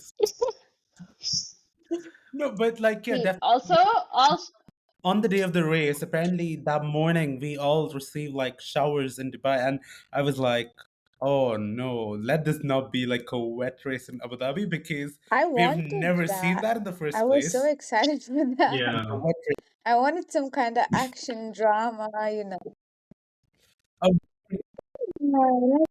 no, but like, yeah, See, definitely. also, On the day of the race, apparently that morning we all received like showers in Dubai, and I was like, "Oh no, let this not be like a wet race in Abu Dhabi because I we've wanted never seen that. that in the I first was so place." excited for that. yeah, A wet race. I wanted some kind of action drama, you know. Oh, No,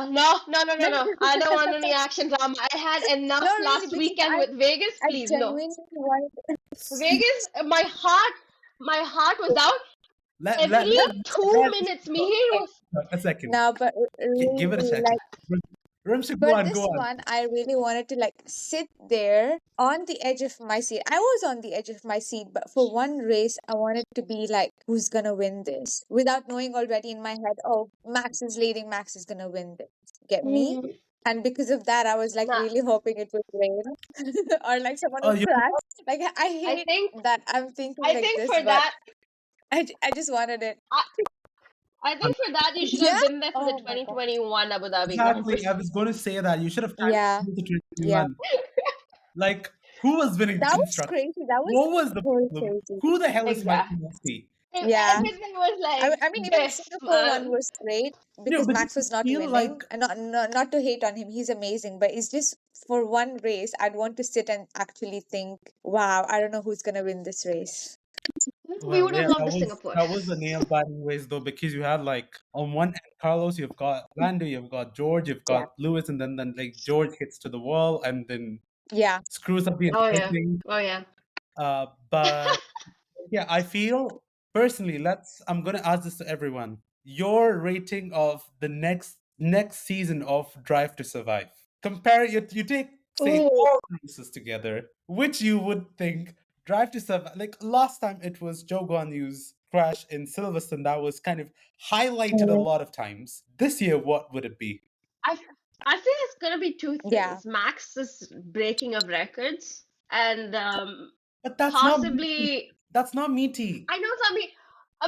no. I don't want any action drama. I had enough no, really, last because weekend with Vegas. I Please, no. genuinely wanted. Vegas, my heart was out. let Every let 2 minutes, Mihir was. a second. No, but Give it a really, second. Rumshi, go but on, this go on. one, I really wanted to like sit there on the edge of my seat. I was on the edge of my seat, but for one race, I wanted to be like, who's gonna win this? Without knowing already in my head, oh, Max is leading, Max is gonna win this. Get me? And because of that, I was like Nah, really hoping it would rain or like someone Oh, would you crash. Like I I hate think that I'm thinking I like think this, for but that I just wanted it. I think for that you should Yeah. have been there for the Oh my god. 2021 Abu Dhabi Grand Exactly. Prix. I was going to say that you should have time Yeah. to Yeah. 2021. Like, who was winning the That was construction? crazy. That was What was the so problem? crazy. Who the hell is Exactly. Michael Messi? Yeah. Everything was I like mean, even this, Singapore one man. was great No, because but Max you was not feel winning. like And not to hate on him, he's amazing. But it's just for one race, I'd want to sit and actually think, wow, I don't know who's gonna win this race. We well, would have yeah, loved that the was Singapore. that was a nail biting race though, because you had like on one end Carlos, you've got Lando, you've got George, you've Yeah. got Lewis, and then like George hits to the wall and then Yeah. screws up the Oh entire yeah. thing. Oh yeah. But yeah, I feel personally, I'm gonna ask this to everyone. Your rating of the next season of Drive to Survive. Compare it, you take say Ooh. all races together, which you would think Drive to Survive, like last time it was Joe Guan Yu's crash in Silverstone that was kind of highlighted a lot of times. This year, what would it be? I I think it's gonna be two Yeah. things. Max's breaking of records and But that's not meaty. possibly That's not meaty. I know something.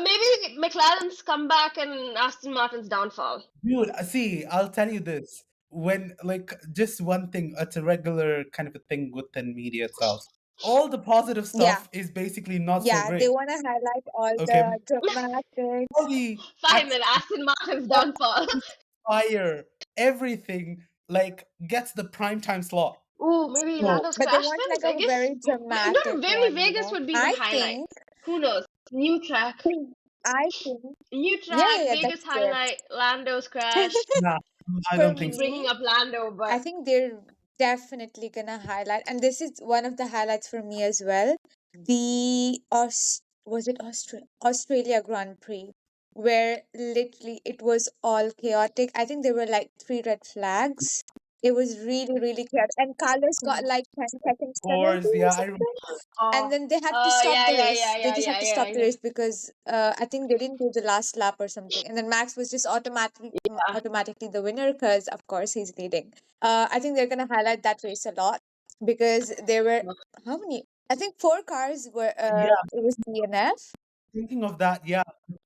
Maybe McLaren's comeback and Aston Martin's downfall. Dude, see, I'll tell you this. When, like, just one thing, it's a regular kind of a thing within media itself. All the positive Yeah. stuff is basically not so Yeah. They great. want to highlight all Okay. the dramatic. All the Fine, then Aston Martin's downfall. fire, everything, like, gets the prime time slot. Ooh, maybe So, Lando's But they crash want wins. like I a guess very dramatic no, maybe one, Vegas would be the I highlight. think Who knows? New track, I think new yeah, track. yeah, Vegas that's good. highlight. Lando's crash. nah, I For don't think Keep so. bringing me, up Lando, I but think they're definitely gonna highlight, and this is one of the highlights for me as well. The was it Australia Grand Prix, where literally it was all chaotic. I think there were like 3 red flags. It was really, really chaotic. And Carlos got like 10 seconds Of penalty course, or yeah, I remember. something. And oh, then they had to stop yeah, the yeah, race. yeah, They yeah, just had yeah, to yeah, stop the yeah. race because I think they didn't do the last lap or something. And then Max was just automatically the winner because, of course, he's leading. I think they're gonna highlight that race a lot because there were how many? I think 4 cars were. Yeah, It was DNF. thinking of that, yeah,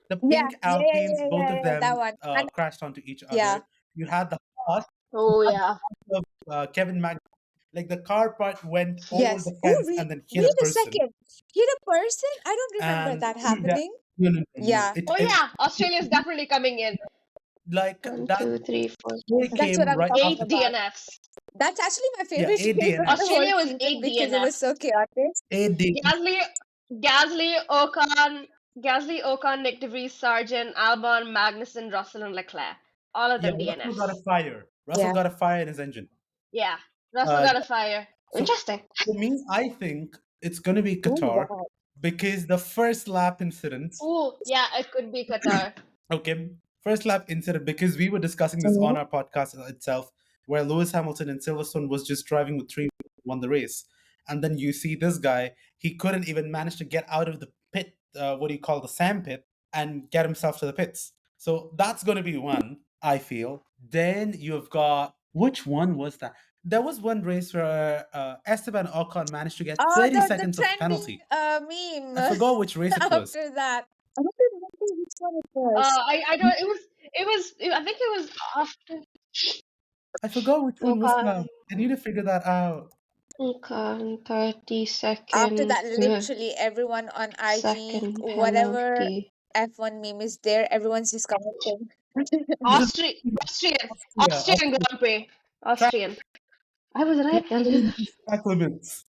the Yeah, pink Alpines, both of that them one. And crashed onto each yeah, other. You had the Haas, Oh yeah. of Kevin Mag, like the car part went over yes. the Oh, fence and then hit wait a a person. second. Hit a person? I don't remember And that yeah, happening. no. Yeah, It, Oh it yeah. Australia's definitely coming in. like 1, that 2, 3, 4, goal that's what came I'm right talking after. 8 about. DNFs. That's actually my Yeah, favorite 8 race of the DNFs. whole Australia was season 8 because it was DNFs. so chaotic. 8 DNFs. Gasly, Ocon, Nick DeVries, Sargent, Albon, Magnussen, Russell, and Leclerc. All of Yeah, them Russell got a DNFs. fire. Russell Yeah. got a fire in his engine. Yeah. Russell got a Yeah. fire. So Interesting. for me, I think it's gonna be Oh, Qatar wow. because the first lap incident. Ooh, yeah, it could be Qatar. Okay, first lap incident because we were discussing this on our podcast itself, where Lewis Hamilton in Silverstone was just driving with 3 won the race, and then you see this guy, he couldn't even manage to get out of the pit, what do you call the sand pit, and get himself to the pits. So that's going to be one, I feel. Then you've got which one was that? There was one race where Esteban Ocon managed to get Oh, 30 the seconds of trending penalty. meme I forgot which race it was. after that. I don't remember which one it was. I don't. I think it was after I forgot which one was that. Ocon. I need to figure that out. Ocon 30 After second that, literally everyone on IG, second whatever penalty. F1 meme is there, everyone's just commenting. Austrian Yeah, Grand Prix. Austrian. I was right. track limits.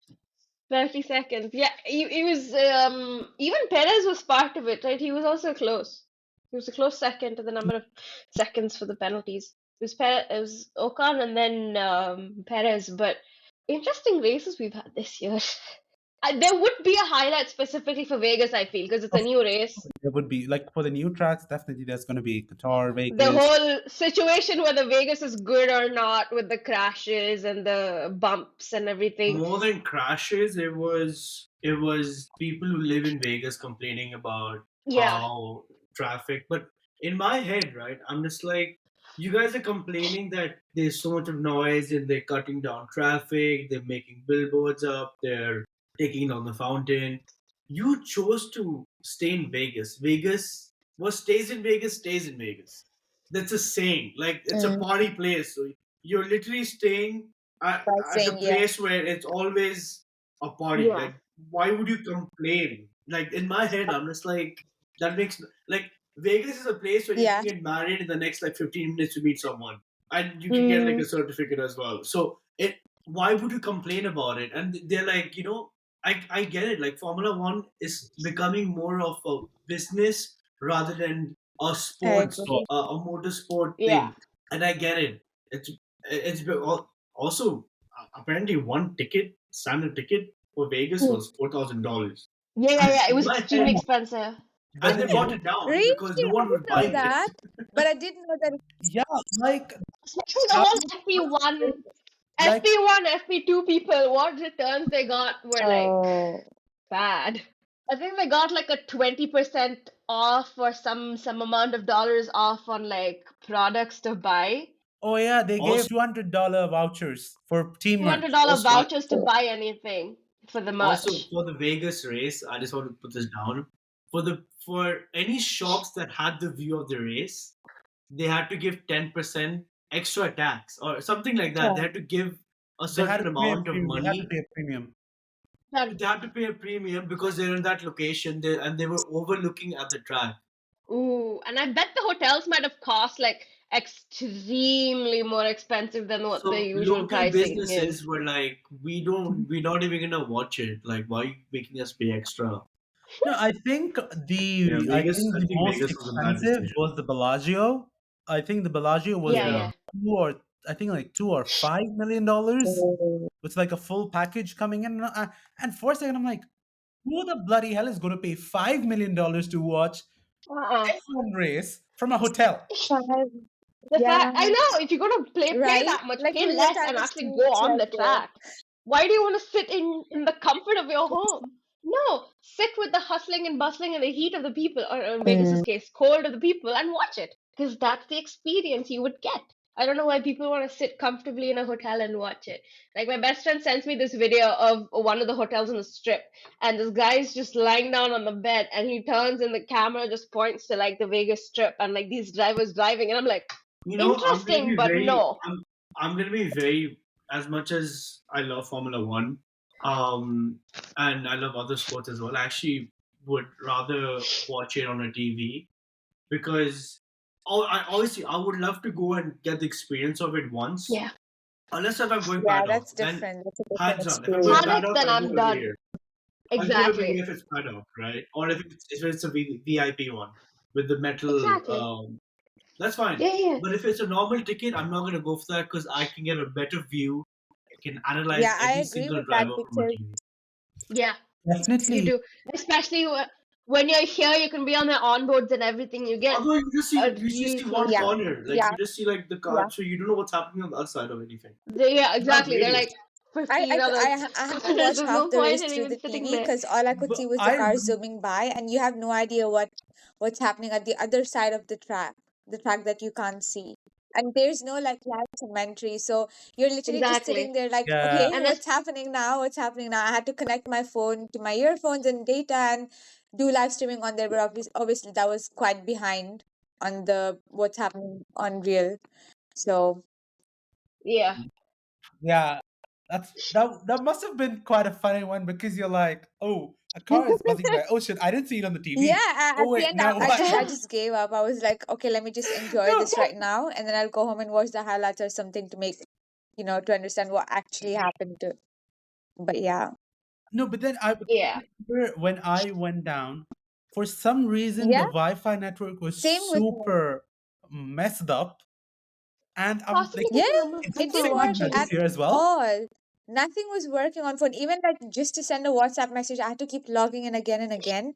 30 seconds. Yeah, he was even Perez was part of it, right? He was also close. He was a close second to the number of seconds for the penalties. It was Ocon and then Perez, but interesting races we've had this year. There would be a highlight specifically for Vegas, I feel, because it's a new race. There would be like for the new tracks, definitely there's going to be Qatar, The Vegas. whole situation whether Vegas is good or not with the crashes and the bumps and everything. More than crashes, it was people who live in Vegas complaining about Yeah. how traffic. But in my head, right, I'm just like, you guys are complaining that there's so much of noise and they're cutting down traffic, they're making billboards up, they're taking down the fountain. You chose to stay in Vegas. Vegas, what stays in Vegas stays in Vegas. That's a saying. Like it's a party place. So you're literally staying By at a saying, yeah. place where it's always a party. Yeah. Like why would you complain? Like in my head, I'm just like that makes like Vegas is a place where you Yeah. can get married in the next like 15 minutes to meet someone, and you can get like a certificate as well. So why would you complain about it? And they're like, I get it. Like Formula One is becoming more of a business rather than a sports, agree. a motorsport Yeah. thing. And I get it. Also apparently one ticket, standard ticket for Vegas was $4,000. Yeah. It was My extremely head. expensive. And they brought it down Really? because no I one would didn't know buy that. But I didn't know that. Yeah, like Especially the whole FP1, Like- FP1, FP2 people. What returns they got were like bad. I think they got like a 20% off or some amount of dollars off on like products to buy. oh yeah, they gave Also- $200 vouchers for team merch. $200 Also- vouchers to buy anything for the merch. Also, for the Vegas race, I just want to put this down. For any shops that had the view of the race, they had to give 10% extra tax or something like that. They had to give a They had certain to pay a amount of premium. They had to money. pay a premium. They had to pay a premium because they're in that location and they were overlooking at the track. Ooh, and I bet the hotels might have cost like extremely more expensive than what So the usual local pricing businesses is. were like, we're not even gonna watch it. Like, why are you making us pay extra? No, I think the Vegas most was a bad expensive decision. was the Bellagio. I think the Bellagio was Yeah. like $2 or $5 million. It's like a full package coming in, and for a second I'm like, who the bloody hell is going to pay $5 million to watch F1 race from a hotel? The fact, I know, if you're gonna play Right? that much, Like, pay for the less time and to actually see go it's on the like, track. Why do you want to sit in the comfort of your home? No, sit with the hustling and bustling and the heat of the people, or in Vegas's case, cold of the people, and watch it. Because that's the experience you would get. I don't know why people want to sit comfortably in a hotel and watch it. Like, my best friend sends me this video of one of the hotels on the strip, and this guy's just lying down on the bed, and he turns and the camera just points to like the Vegas strip and like these drivers driving, and I'm like, interesting, but no. I'm gonna be very, as much as I love Formula One, and I love other sports as well. I actually would rather watch it on a TV because obviously I would love to go and get the experience of it once. Yeah. Unless if I'm going Yeah, paddock, that's then different. That's a different hands on. If I'm experience. going Paddock, paddock, then I'll I'm do it done. here. I'll do it Exactly. if it's paddock, right? Or if it's a VIP one with the metal. Exactly. That's fine. Yeah. But if it's a normal ticket, I'm not gonna go for that because I can get a better view. I can analyze Yeah, I every agree single with that driver from a because TV. Yeah, Definitely. you do. Especially when you're here, you can be on the onboards and everything. You get Although you just a see view one from- corner, like Yeah. you just see like the car, so you don't know what's happening on the other side of anything. Yeah, exactly. They're Vegas. like 15 other I had to corners. watch There's half no the point race in through even the sitting TV there. because all I could But see was the I cars remember- zooming by, and you have no idea what's happening at the other side of the track that you can't see. And there's no like live commentary, so you're literally just sitting Exactly. there like, Yeah. okay, And what's happening now? What's happening now? I had to connect my phone to my earphones and data and do live streaming on there, but obviously that was quite behind on the what's happening on real. So yeah. Yeah, that must have been quite a funny one because you're like, oh, a car is buzzing by. Oh shit, I didn't see it on the TV. yeah, at Oh wait, the end now I what? just gave up. I was like, okay, let me just enjoy No. this right now, and then I'll go home and watch the highlights or something to make to understand what actually happened to. But yeah, No, but then I Yeah. remember when I went down, for some reason Yeah. the Wi-Fi network was Same with me. super messed up, and I'm Possibly like, Yeah, is it it the didn't same work like at this here as well? all. Nothing was working on phone. Even like just to send a WhatsApp message, I had to keep logging in again and again.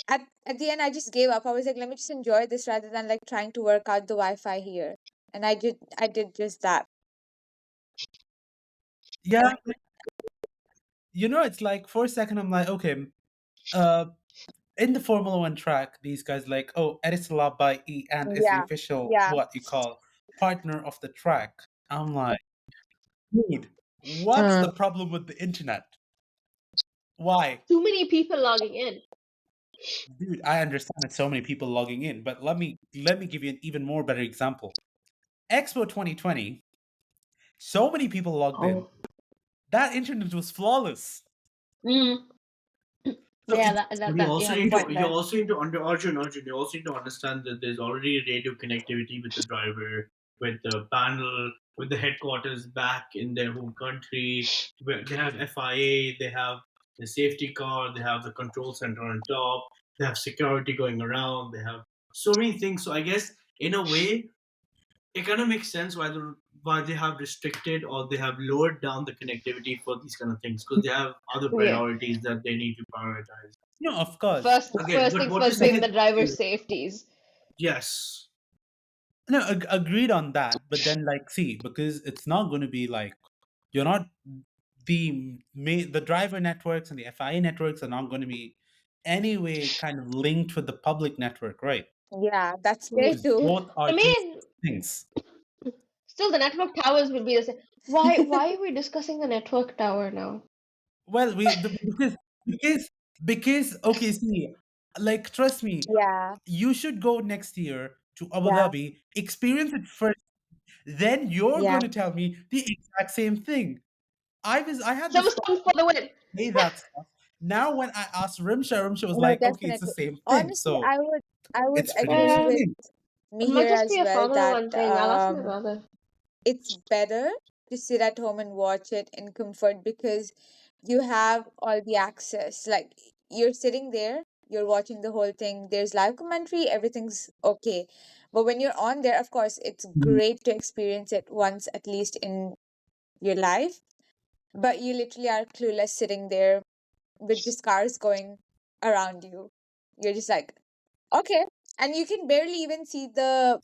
At the end, I just gave up. I was like, let me just enjoy this rather than like trying to work out the Wi-Fi here. And I did just that. Yeah, it's like for a second I'm like, okay, in the Formula One track, these guys like, oh, Edisalab by E and is the Yeah, official yeah. what you call partner of the track. I'm like, dude, what's the problem with the internet? Why? Too many people logging in. Dude, I understand that so many people logging in, but let me give you an even more better example. Expo 2020, so many people logged in. Oh. That internet was flawless. Mm. So Yeah, it's But you have a point you there. also need to Arjun, you also need to understand that there's already radio connectivity with the driver, with the panel, with the headquarters back in their home country. Where they have FIA, they have the safety car, they have the control center on top, they have security going around, they have so many things. So I guess in a way, it kind of makes sense why they have restricted or they have lowered down the connectivity for these kind of things because they have other Yeah. priorities that they need to prioritize. no, of course. Again, First but things what you're first saying being is the driver's safeties. yes. No, agreed on that. But then, like, see, because it's not going to be like you're not the driver networks and the FIA networks are not going to be anyway kind of linked with the public network, right? Yeah, that's there Yeah. Because too. both are I two mean, things. still the network towers will be the same. Why are we discussing the network tower now? Well, because because okay, see, like trust me, Yeah, you should go next year to Abu yeah, Dhabi, experience it first, then you're yeah. going to tell me the exact same thing. I had this Someone's coming for the win. say that stuff. Now when I asked Rimsha was No, like, okay, it's the definitely. same thing. Honestly, So I would it's pretty much agree the Yeah, with same. it might Mihir just as be a well Formula that One thing. I'll ask my brother. it's better to sit at home and watch it in comfort because you have all the access. Like you're sitting there, you're watching the whole thing. There's live commentary, everything's okay. But when you're on there, of course, it's Mhm. great to experience it once at least in your life. But you literally are clueless sitting there with just cars going around you. You're just like, okay. And you can barely even see the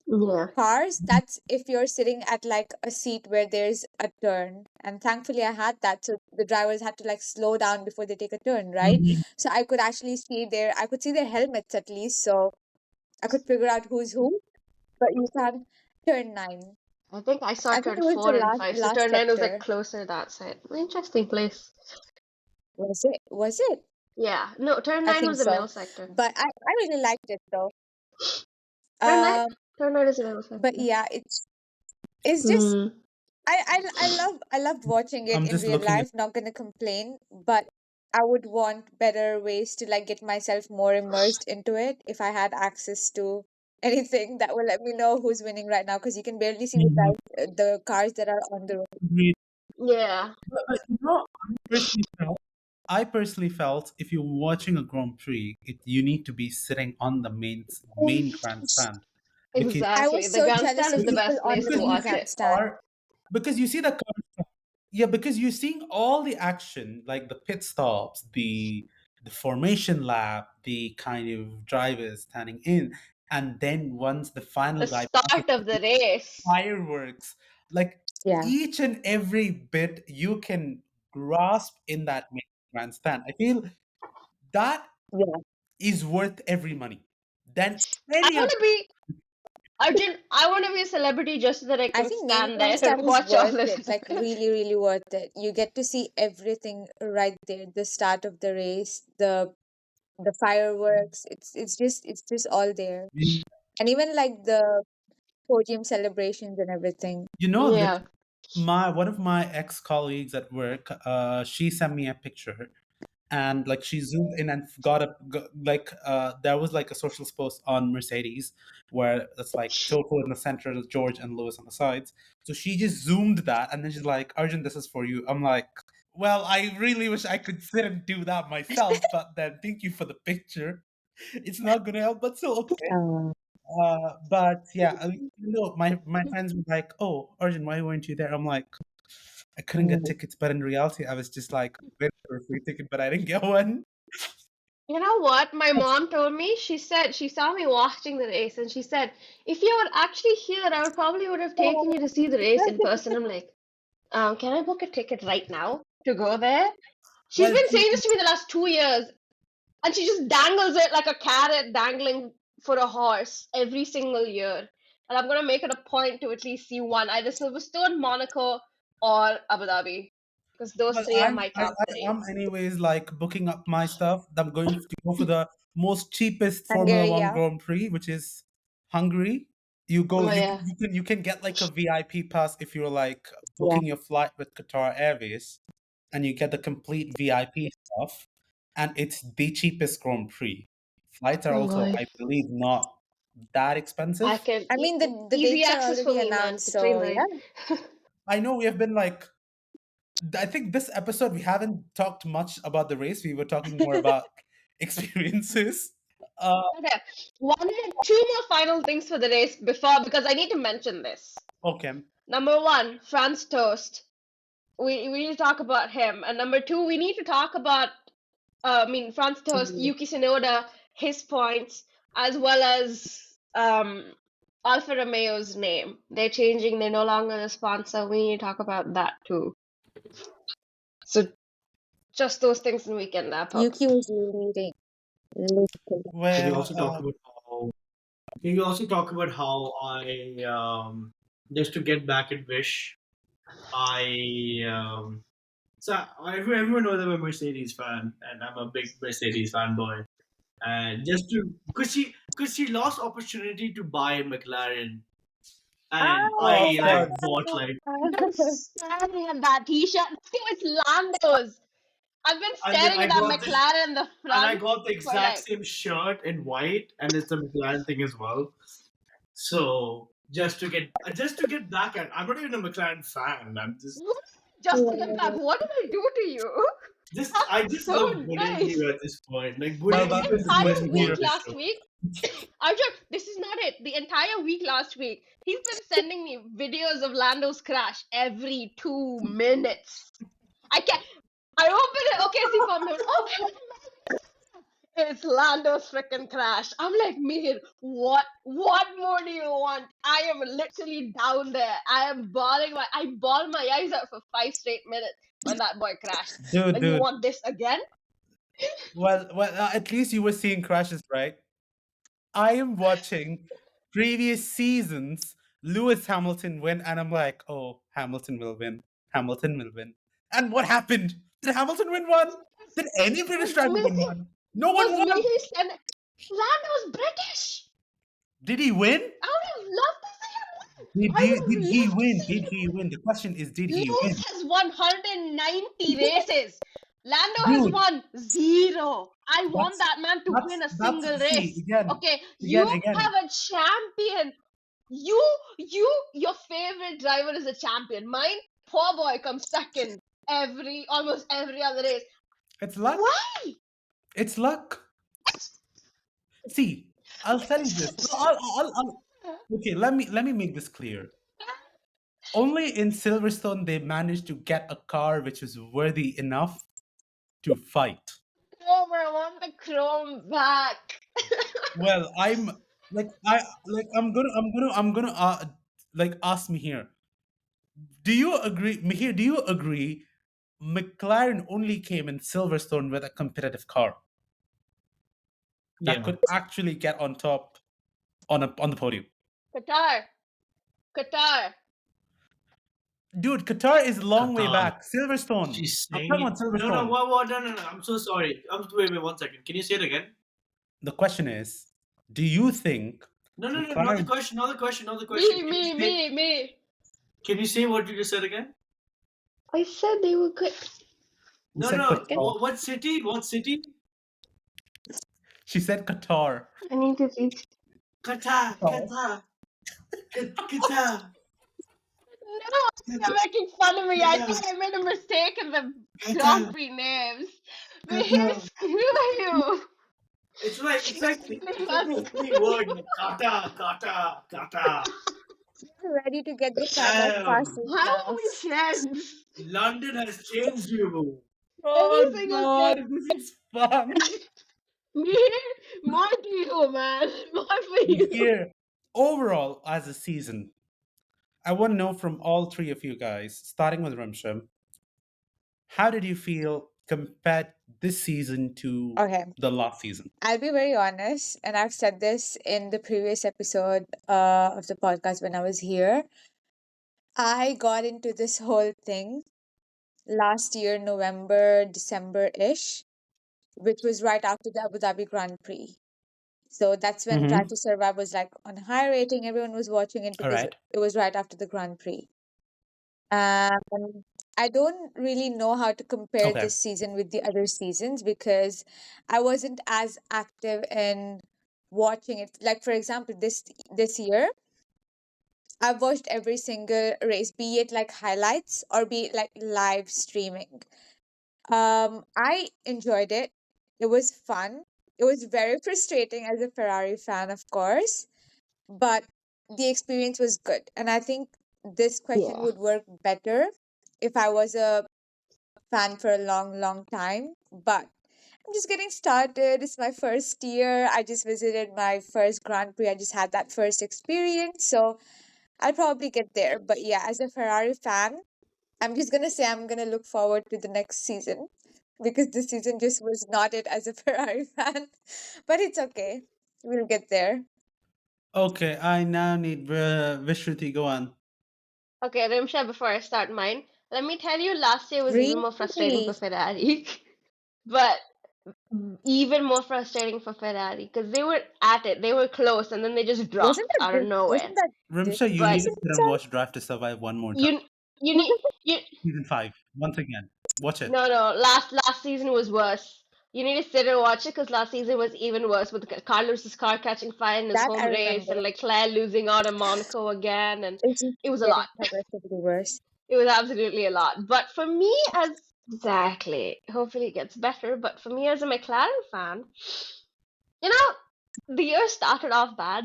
Yeah. cars. That's if you're sitting at like a seat where there's a turn. And thankfully, I had that. So the drivers had to like slow down before they take a turn, right? Mhm. So I could actually I could see their helmets at least. So I could figure out who's who. But you can't turn nine. I think I saw I think turn it was the 4 and 5. So last turn 9 was like sector. closer that side. Interesting place. Was it? Was it? Yeah. No, turn I 9 think was the middle so. sector. But I really liked it though. Turn 9? Um, Turn 9 is the middle but sector. yeah, it's just Hmm. I loved watching it I'm in just real looking at life, not gonna complain, but I would want better ways to like get myself more immersed into it if I had access to anything that will let me know who's winning right now because you can barely see Mhm. the cars that are on the road. Yeah. But, I personally felt if you're watching a Grand Prix, you need to be sitting on the main grandstand because I Exactly. was The so jealous grandstand is of the because, people best on place the to because you main watch see it. the grandstand. car, because you see the car, yeah, because you're seeing all the action, like the pit stops, the formation lap, the kind of drivers standing in, and then once the final The guy passes, start of the race. fireworks, like Yeah, each and every bit you can grasp in that main grandstand. I feel that yeah. is worth every money than I any want other. to be Arjun. I want to be a celebrity just so that I I can think main stand there and grandstand is watch all worth this. it, like really, really worth it. You get to see everything right there. The start of the race, the fireworks. It's just all there. And even like the podium celebrations and everything. You know, Yeah. my one of my ex colleagues at work, she sent me a picture, and like she zoomed in and like there was like a socials post on Mercedes where it's like Toto in the center, George and Lewis on the sides. So she just zoomed that, and then she's like, "Arjun, this is for you." I'm like, "Well, I really wish I could sit and do that myself, but then thank you for the picture. It's not gonna help, but still okay." Uh, But yeah, my friends were like, "Oh, Arjun, why weren't you there?" I'm like, "I couldn't get mm, tickets," but in reality, I was just like, waiting for a free ticket, but I didn't get one. You know what? My mom told me, she said she saw me watching the race and she said, if you were actually here, I would probably would have taken you to see the race in person. I'm like, can I book a ticket right now to go there? She's Well, been saying this to me the last 2 years, and she just dangles it like a carrot dangling for a horse every single year. And I'm gonna make it a point to at least see one, either Silverstone, Monaco, or Abu Dhabi. because those Well, three are my top I three. am anyways like booking up my stuff. I'm going to go for the most cheapest Formula Hungary, One yeah. Grand Prix, which is Hungary. You go, Oh yeah. you can get like a VIP pass if you're like Yeah. booking your flight with Qatar Airways, and you get the complete VIP stuff, and it's the cheapest Grand Prix. Flights are Oh also, boy. I believe, not that I expensive. can I mean, the easy dates are access for already me, man. announced, The train so ride. yeah. I know we have been like, I think this episode we haven't talked much about the race. We were talking more about experiences. Uh, Okay. Two more final things for the race before, because I need to mention this. okay. Number one, Franz Toast. We need to talk about him. And number two, we need to talk about Franz Toast, Yuki Tsunoda, his points, as well as Alfa Romeo's name. They're changing, they're no longer the sponsor. We need to talk about that too. So just those things and we can wrap up. Yuki was leading. Can you Well, also talk about how? Can you also talk about how I just to get back at Wish, I so everyone knows I'm a Mercedes fan and I'm a big Mercedes fanboy. And just to because she lost opportunity to buy a McLaren, and oh, I of like course. bought like I'm staring at that t-shirt. See, it's Lando's. I've been and then staring I at that got this McLaren in the and I front got the for exact like same shirt in white and it's the McLaren thing as well. So just to get back at I'm not even a McLaren fan. I'm just to get back. What did I do to you? I That's just so love bullying nice. you at this point. Like Well, bullying The you that is is the good best to entire part week of hear. this last show. week, this is not it. The entire week last week, he's been sending me videos of Lando's crash every 2 minutes. I can't. I open it. Okay, see for a minute. Okay, it's Lando's freaking crash. I'm like, Mir, what more do you want? I am literally down there. I bawled my eyes out for 5 straight minutes when that boy crashed. Dude, And you dude. want this again? Well, at least you were seeing crashes, right? I am watching previous seasons. Lewis Hamilton win, and I'm like, oh, Hamilton will win. Hamilton will win. And what happened? Did Hamilton win one? Did any British Was driver win Mickey one? No one was won. Mickey and Lando's British. Did he win? I would have loved to see him win. I would Did have he loved to win? see Did him he win? The question is, did win. he Lewis win? has won 190 races. Lando has Dude, won 0. I want that's that man to win a that's single see race. again, Okay, you again. have a champion. Your favorite driver is a champion. Mine, poor boy, comes second almost every other race. It's luck. Why? It's luck. See, I'll tell you this. No, okay, let me make this clear. Only in Silverstone they managed to get a car which was worthy enough to fight. Chrome, I want the chrome back. Well, I'm gonna like ask me here. Do you agree, Mihir? Do you agree? McLaren only came in Silverstone with a competitive car that Yeah. could actually get on top on the podium. Qatar. Dude, Qatar is a long way Qatar. back. Silverstone. She's I'm saying talking it. about No, Silverstone. no. I'm so sorry. Wait, 1 second. Can you say it again? The question is, do you think No, not the McLaren? question. Not the question. Not the question. Me. Can you say what you just said again? I said they were good. You No, said no. Qatar. What city? What city? She said Qatar. I need to reach. Qatar. Qatar. Qatar. No, you're making fun of me. I think I made a mistake in the Grand Prix names. But screw you. It's like Must- a three word. Qatar. Ready to get the camera fast as How are well. we friends? London has changed you. Oh Every single God, thing. this is fun. Me, more to you, man. More for you. Here, overall, as a season, I want to know from all three of you guys, starting with Ramsham, how did you feel compared this season to Okay, the last season? I'll be very honest, and I've said this in the previous episode of the podcast when I was here. I got into this whole thing last year, November, December-ish, which was right after the Abu Dhabi Grand Prix. So that's when Drive Mm-hmm. to Survive was like on high rating. Everyone was watching it All because right. it was right after the Grand Prix. I don't really know how to compare Okay. this season with the other seasons because I wasn't as active in watching it. Like for example, this year, I've watched every single race, be it like highlights or be it like live streaming. I enjoyed it. It was fun. It was very frustrating as a Ferrari fan, of course, but the experience was good. And I think this question Yeah. would work better if I was a fan for a long, long time. But I'm just getting started. It's my first year. I just visited my first Grand Prix. I just had that first experience. So I'll probably get there. But yeah, as a Ferrari fan, I'm just gonna say I'm gonna look forward to the next season because this season just was not it as a Ferrari fan. But it's okay. We'll get there. Okay. I now need Vishruti. Go on. Okay, Rimsha, before I start mine, let me tell you, last year was even more frustrating for Really? Ferrari. But even more frustrating for Ferrari because they were at it, they were close, and then they just Wasn't dropped that out of nowhere. wasn't that this Rimsha, you need But to season sit and itself? watch Drive to Survive one more time. you you need you Season 5. Once again. Watch it. no, last season was worse. You need to sit and watch it because last season was even worse with Carlos's car catching fire in his That home I race remember. and like Claire losing out on Monaco again, and It's just it was a getting lot. progressively worse. It was absolutely a lot. But for me, as exactly, hopefully it gets better. But for me as a McLaren fan, you know, the year started off bad,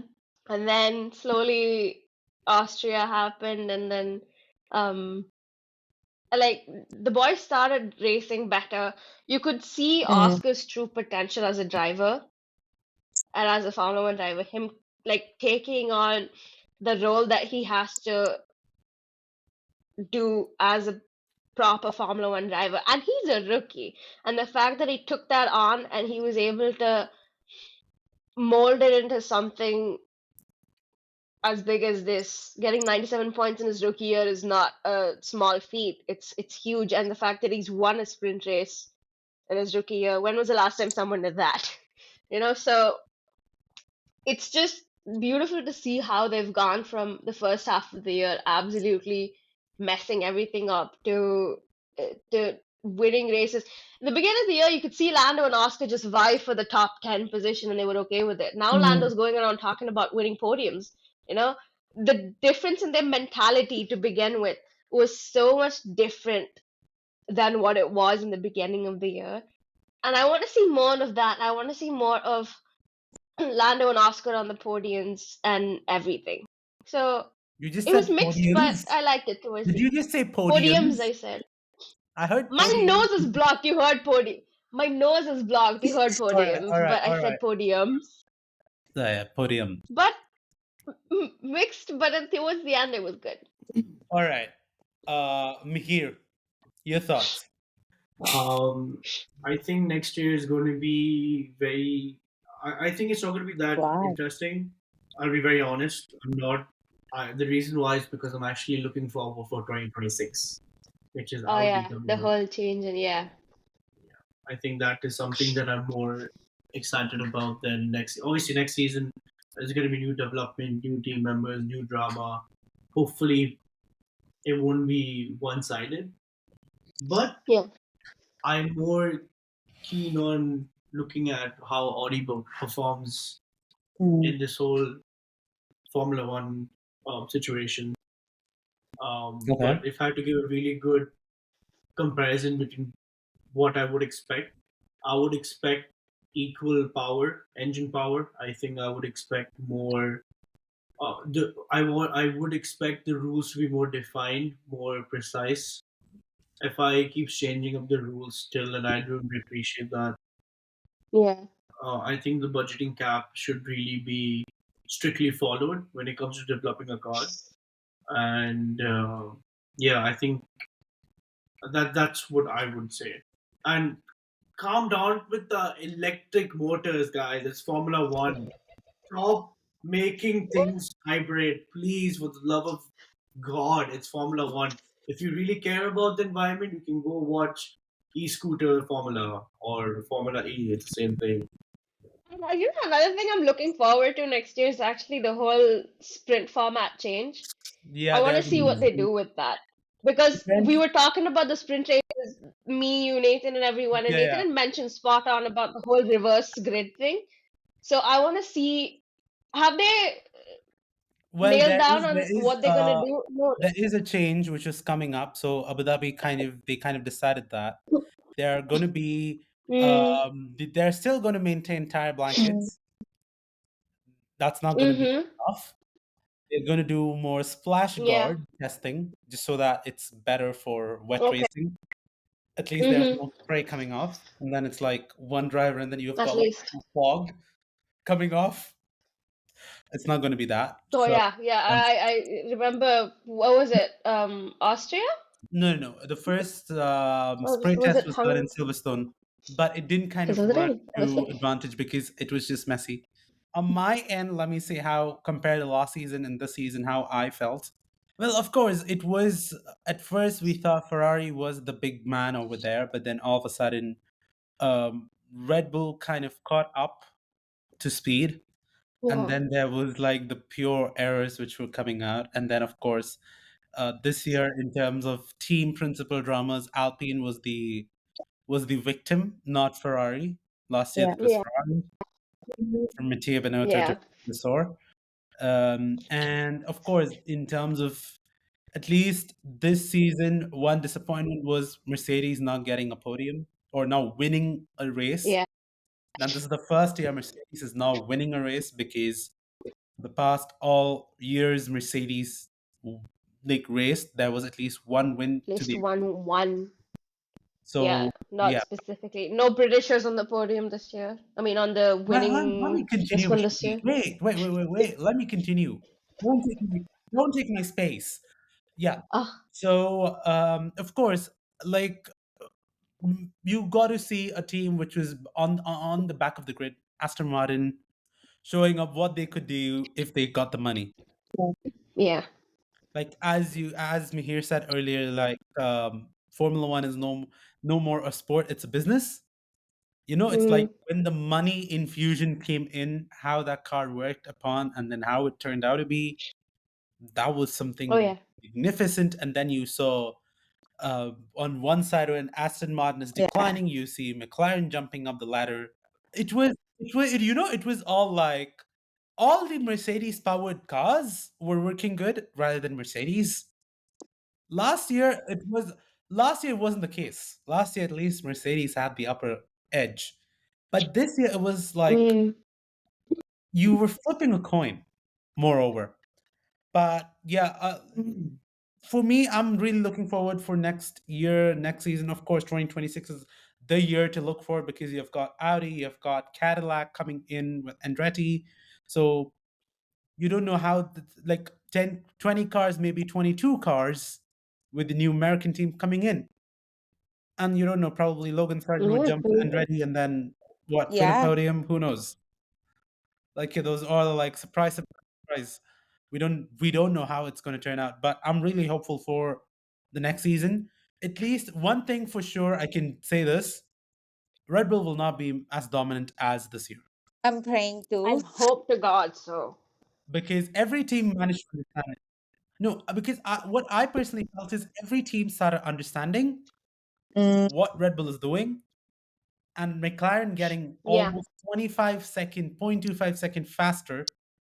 and then slowly Austria happened, and then um like the boys started racing better. You could see Mm. Oscar's true potential as a driver and as a Formula One driver. Him like taking on the role that he has to do as a proper Formula One driver, and he's a rookie. And the fact that he took that on and he was able to mold it into something as big as this, getting 97 points in his rookie year is not a small feat. It's huge, and the fact that he's won a sprint race in his rookie year. When was the last time someone did that? So it's just beautiful to see how they've gone from the first half of the year absolutely messing everything up to winning races. In the beginning of the year, you could see Lando and Oscar just vie for the top 10 position and they were okay with it. Now Mm. Lando's going around talking about winning podiums. You know, the difference in their mentality to begin with was so much different than what it was in the beginning of the year. And I want to see more of that. I want to see more of Lando and Oscar on the podiums and everything. So You just it was said mixed, but podiums. I liked it towards Did the you just say podiums. podiums? I said I heard my podiums. nose is blocked. You heard podium. My nose is blocked. You heard All right. All podiums, right. but I All right. said podiums. Yeah, podium. But mixed, but then towards the end it was good. All right. Mihir, your thoughts. I think next year is going to be very. I think it's not going to be that Wow. interesting. I'll be very honest. I'm not. The reason why is because I'm actually looking forward for 2026, which is Oh Audi yeah, coming the out. whole change and yeah. I think that is something that I'm more excited about than next. Obviously, next season there's going to be new development, new team members, new drama. Hopefully, it won't be one-sided. But Yeah. I'm more keen on looking at how Audi performs Mm. in this whole Formula One situation. Okay. But if I had to give a really good comparison between what I would expect, I would expect equal power, engine power. I think I would expect more. I would expect the rules to be more defined, more precise. If I keep changing up the rules still, and I don't appreciate that, Yeah. I think the budgeting cap should really be strictly followed when it comes to developing a car. And yeah, I think that's what I would say. And calm down with the electric motors, guys. It's Formula One. Stop making things hybrid, please. For the love of God, it's Formula One. If you really care about the environment, you can go watch e-scooter Formula or Formula E. It's the same thing. And, another thing I'm looking forward to next year is actually the whole sprint format change. Yeah, I want they're to see what they do with that. Because we were talking about the sprint races, me, you, Nathan, and everyone, and yeah, Nathan yeah. had mentioned spot on about the whole reverse grid thing. So I want to see, have they Well, nailed there down is on there is what they're gonna do? No. there is a change which is coming up. So Abu Dhabi kind of decided that they're going to be Mm, they're still going to maintain tire blankets. That's not going to be mm-hmm. enough. They're going to do more splash Yeah. guard testing just so that it's better for wet Okay. racing. At least there's Mm-hmm. no spray coming off, and then it's like one driver, and then you've At got like least. fog coming off. It's not going to be that. So So yeah. um, I remember, what was it? Austria? no, no, no. The first Or spray was test it was done in Hung? Silverstone, but it didn't kind Is of it work right? to Okay. advantage because it was just messy. On my end, let me say how compared to last season and this season, how I felt. Well, of course, it was at first we thought Ferrari was the big man over there, but then all of a sudden, Red Bull kind of caught up to speed, and Yeah. then there was like the pure errors which were coming out, and then of course this year in terms of team principal dramas, Alpine was the victim, not Ferrari. Last year Yeah. it was Ferrari from Matteo Binotto to Yeah. Vasseur. And of course, in terms of at least this season, one disappointment was Mercedes not getting a podium or now winning a race. Yeah. And this is the first year Mercedes is now winning a race because the past all years Mercedes like raced, there was at least one win At to least the one. Yeah. so Not yeah. specifically. No Britishers on the podium this year. I mean, on the Let me winning this continue. one this year. Wait. Let me continue. Don't take my, don't take my space. Yeah. Ah. So, of course, like you got to see a team which was on the back of the grid, Aston Martin, showing up what they could do if they got the money. Yeah. Like as Mihir said earlier, like Formula One is no more a sport; it's a business. You know, it's like Mm. when the money infusion came in, how that car worked upon, and then how it turned out to be. That was Oh something yeah. magnificent. And then you saw on one side when Aston Martin is Yeah. declining, you see McLaren jumping up the ladder. It was all like all the Mercedes powered cars were working good rather than Mercedes. Last year it was last year it wasn't the case. Last year at least Mercedes had the upper edge. But this year it was like Mm. you were flipping a coin, moreover. But yeah, for me, I'm really looking forward for next year, next season. Of course, 2026 is the year to look for because you've got Audi, you've got Cadillac coming in with Andretti. So you don't know how, like 10, 20 cars, maybe 22 cars with the new American team coming in. And you don't know, probably Logan Sargent would Yeah. jump to Andretti and then what, win a Yeah. podium? Who knows? Like yeah, those are like surprise. We don't know how it's going to turn out, but I'm really hopeful for the next season. At least one thing for sure, I can say this: Red Bull will not be as dominant as this year I'm praying I too. hope to God so. because every team managed to understand it. No, because what I personally felt is every team started understanding Mm, what Red Bull is doing, and McLaren getting Yeah. almost 0.25 second faster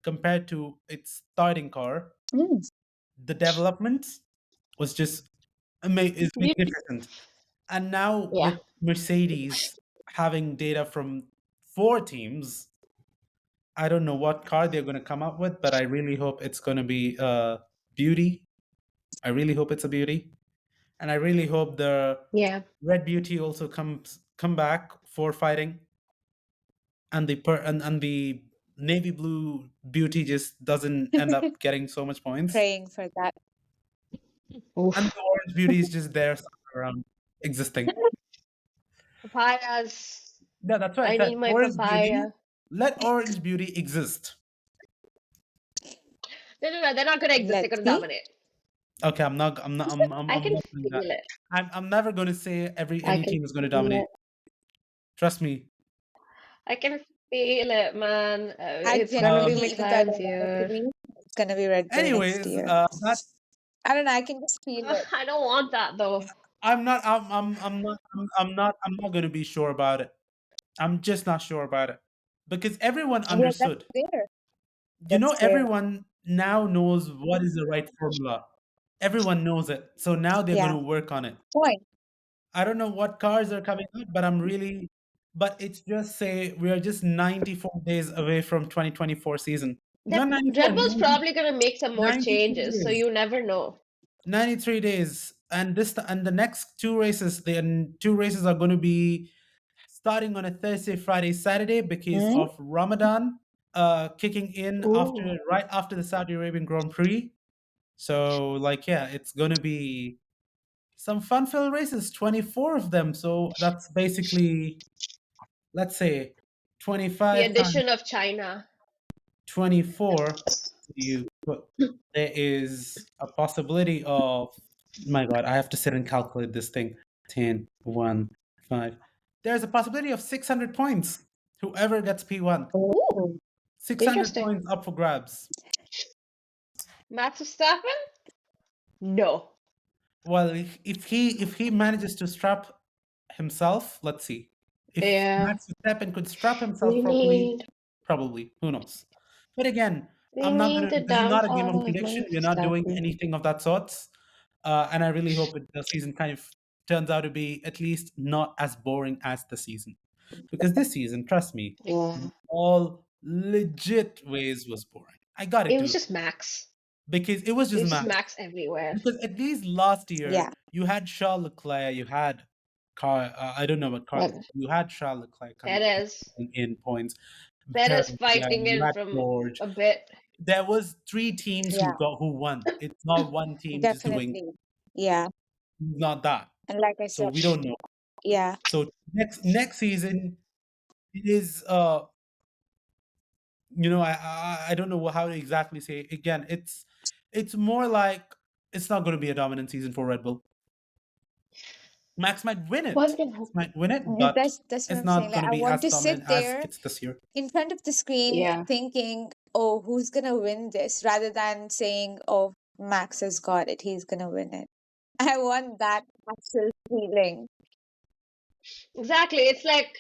compared to its starting car. mm, The development was just is You- magnificent. And now Yeah. with Mercedes having data from 4 teams, I don't know what car they're going to come up with, but I really hope it's going to be a beauty. I really hope it's a beauty, and I really hope the Yeah. Red Beauty also come back for fighting, and and the navy blue beauty just doesn't end up getting so much points, praying for that. and Oof. the orange beauty is just there somewhere around existing. Papayas. Yeah, that's why I I said need my orange beauty. papaya. Let orange beauty exist. No, they're not gonna exist. They're Let's gonna see. dominate. Okay, I'm not. I'm not. I I'm can not doing that. feel it. I'm never going to say I any can team is going to feel dominate. it. Trust me. I can feel it, man. I It's gonna be genuinely, even though I McLaren's don't want it to year. be, it's gonna be Red Bull next Anyways, year. that's. I don't know. I can just feel it. I don't want that though. I'm not. I'm not going to be sure about it. I'm just not sure about it because everyone Yeah, that's understood. fair. You know, That's fair. everyone now knows what is the right formula. Everyone knows it. So now they're going Yeah. to work on it. Point. I don't know what cars are coming out, but but it's just say we are just 94 days away from 2024 season. Not That Red 94, Bull's probably gonna make some more 93 changes, so days. you never know. 93 days. And and the next two races, the two races are going to be starting on a Thursday, Friday, Saturday because Hmm? of Ramadan kicking in Ooh. right after the Saudi Arabian Grand Prix. So like yeah, it's gonna be some fun-filled races, 24 of them. So that's basically, let's say, The 25 times addition of China. 24. You put, there is a possibility of, my God, I have to sit and calculate this thing. 10, 1, 5. There's a possibility of 600 points. Whoever gets P1, Ooh, 600 interesting. points up for grabs. Max Verstappen? No. Well, if he manages to strap himself, let's see. If Yeah. Max Verstappen could strap himself We properly, need probably. Who knows? But again, we I'm not need gonna. the This is not a game of downfall of prediction. Max We're not doing Verstappen. anything of that sorts. And I really hope the season kind of turns out to be at least not as boring as the season, because this season, trust me, Yeah. in all legit ways was boring. I got it It was too just Max. because it was It just was just Max. Max everywhere. Because at least last Yeah. year you had Charles Leclerc, you had car. I don't know what car. But You had Charles Leclerc coming Perez. in points. Perez Perez, yeah, fighting you in had from George. a bit. There was three teams Yeah. who won. It's not one team just doing Definitely. Yeah. not that. And like I So said, we don't know. yeah. So next season it is I don't know how to exactly say it. Again, it's more like it's not going to be a dominant season for Red Bull. Max might win One it. can hope. Might win it, Yeah, but that's what it's I'm saying. not Like, going to I be want as to dominant sit as there it's this year. in front of the screen Yeah. thinking, oh, who's gonna win this? Rather than saying, oh, Max has got it. He's gonna win it. I want that actual feeling. Exactly. It's like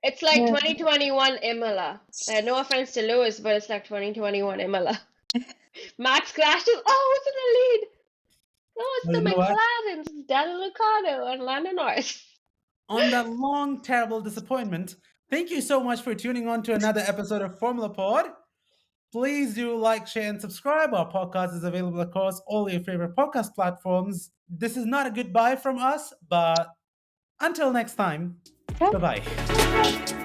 Yeah. 2021 Imola. No offense to Lewis, but it's like 2021 Imola. Max crashes. Oh, it's in the lead. No, it's But you the know what? McLarens. It's Daniel Ricciardo and Lando Norris. On that long, terrible disappointment, thank you so much for tuning on to another episode of Formula Pod. Please do like, share, and subscribe. Our podcast is available across all your favorite podcast platforms. This is not a goodbye from us, but until next time, Yeah. bye bye.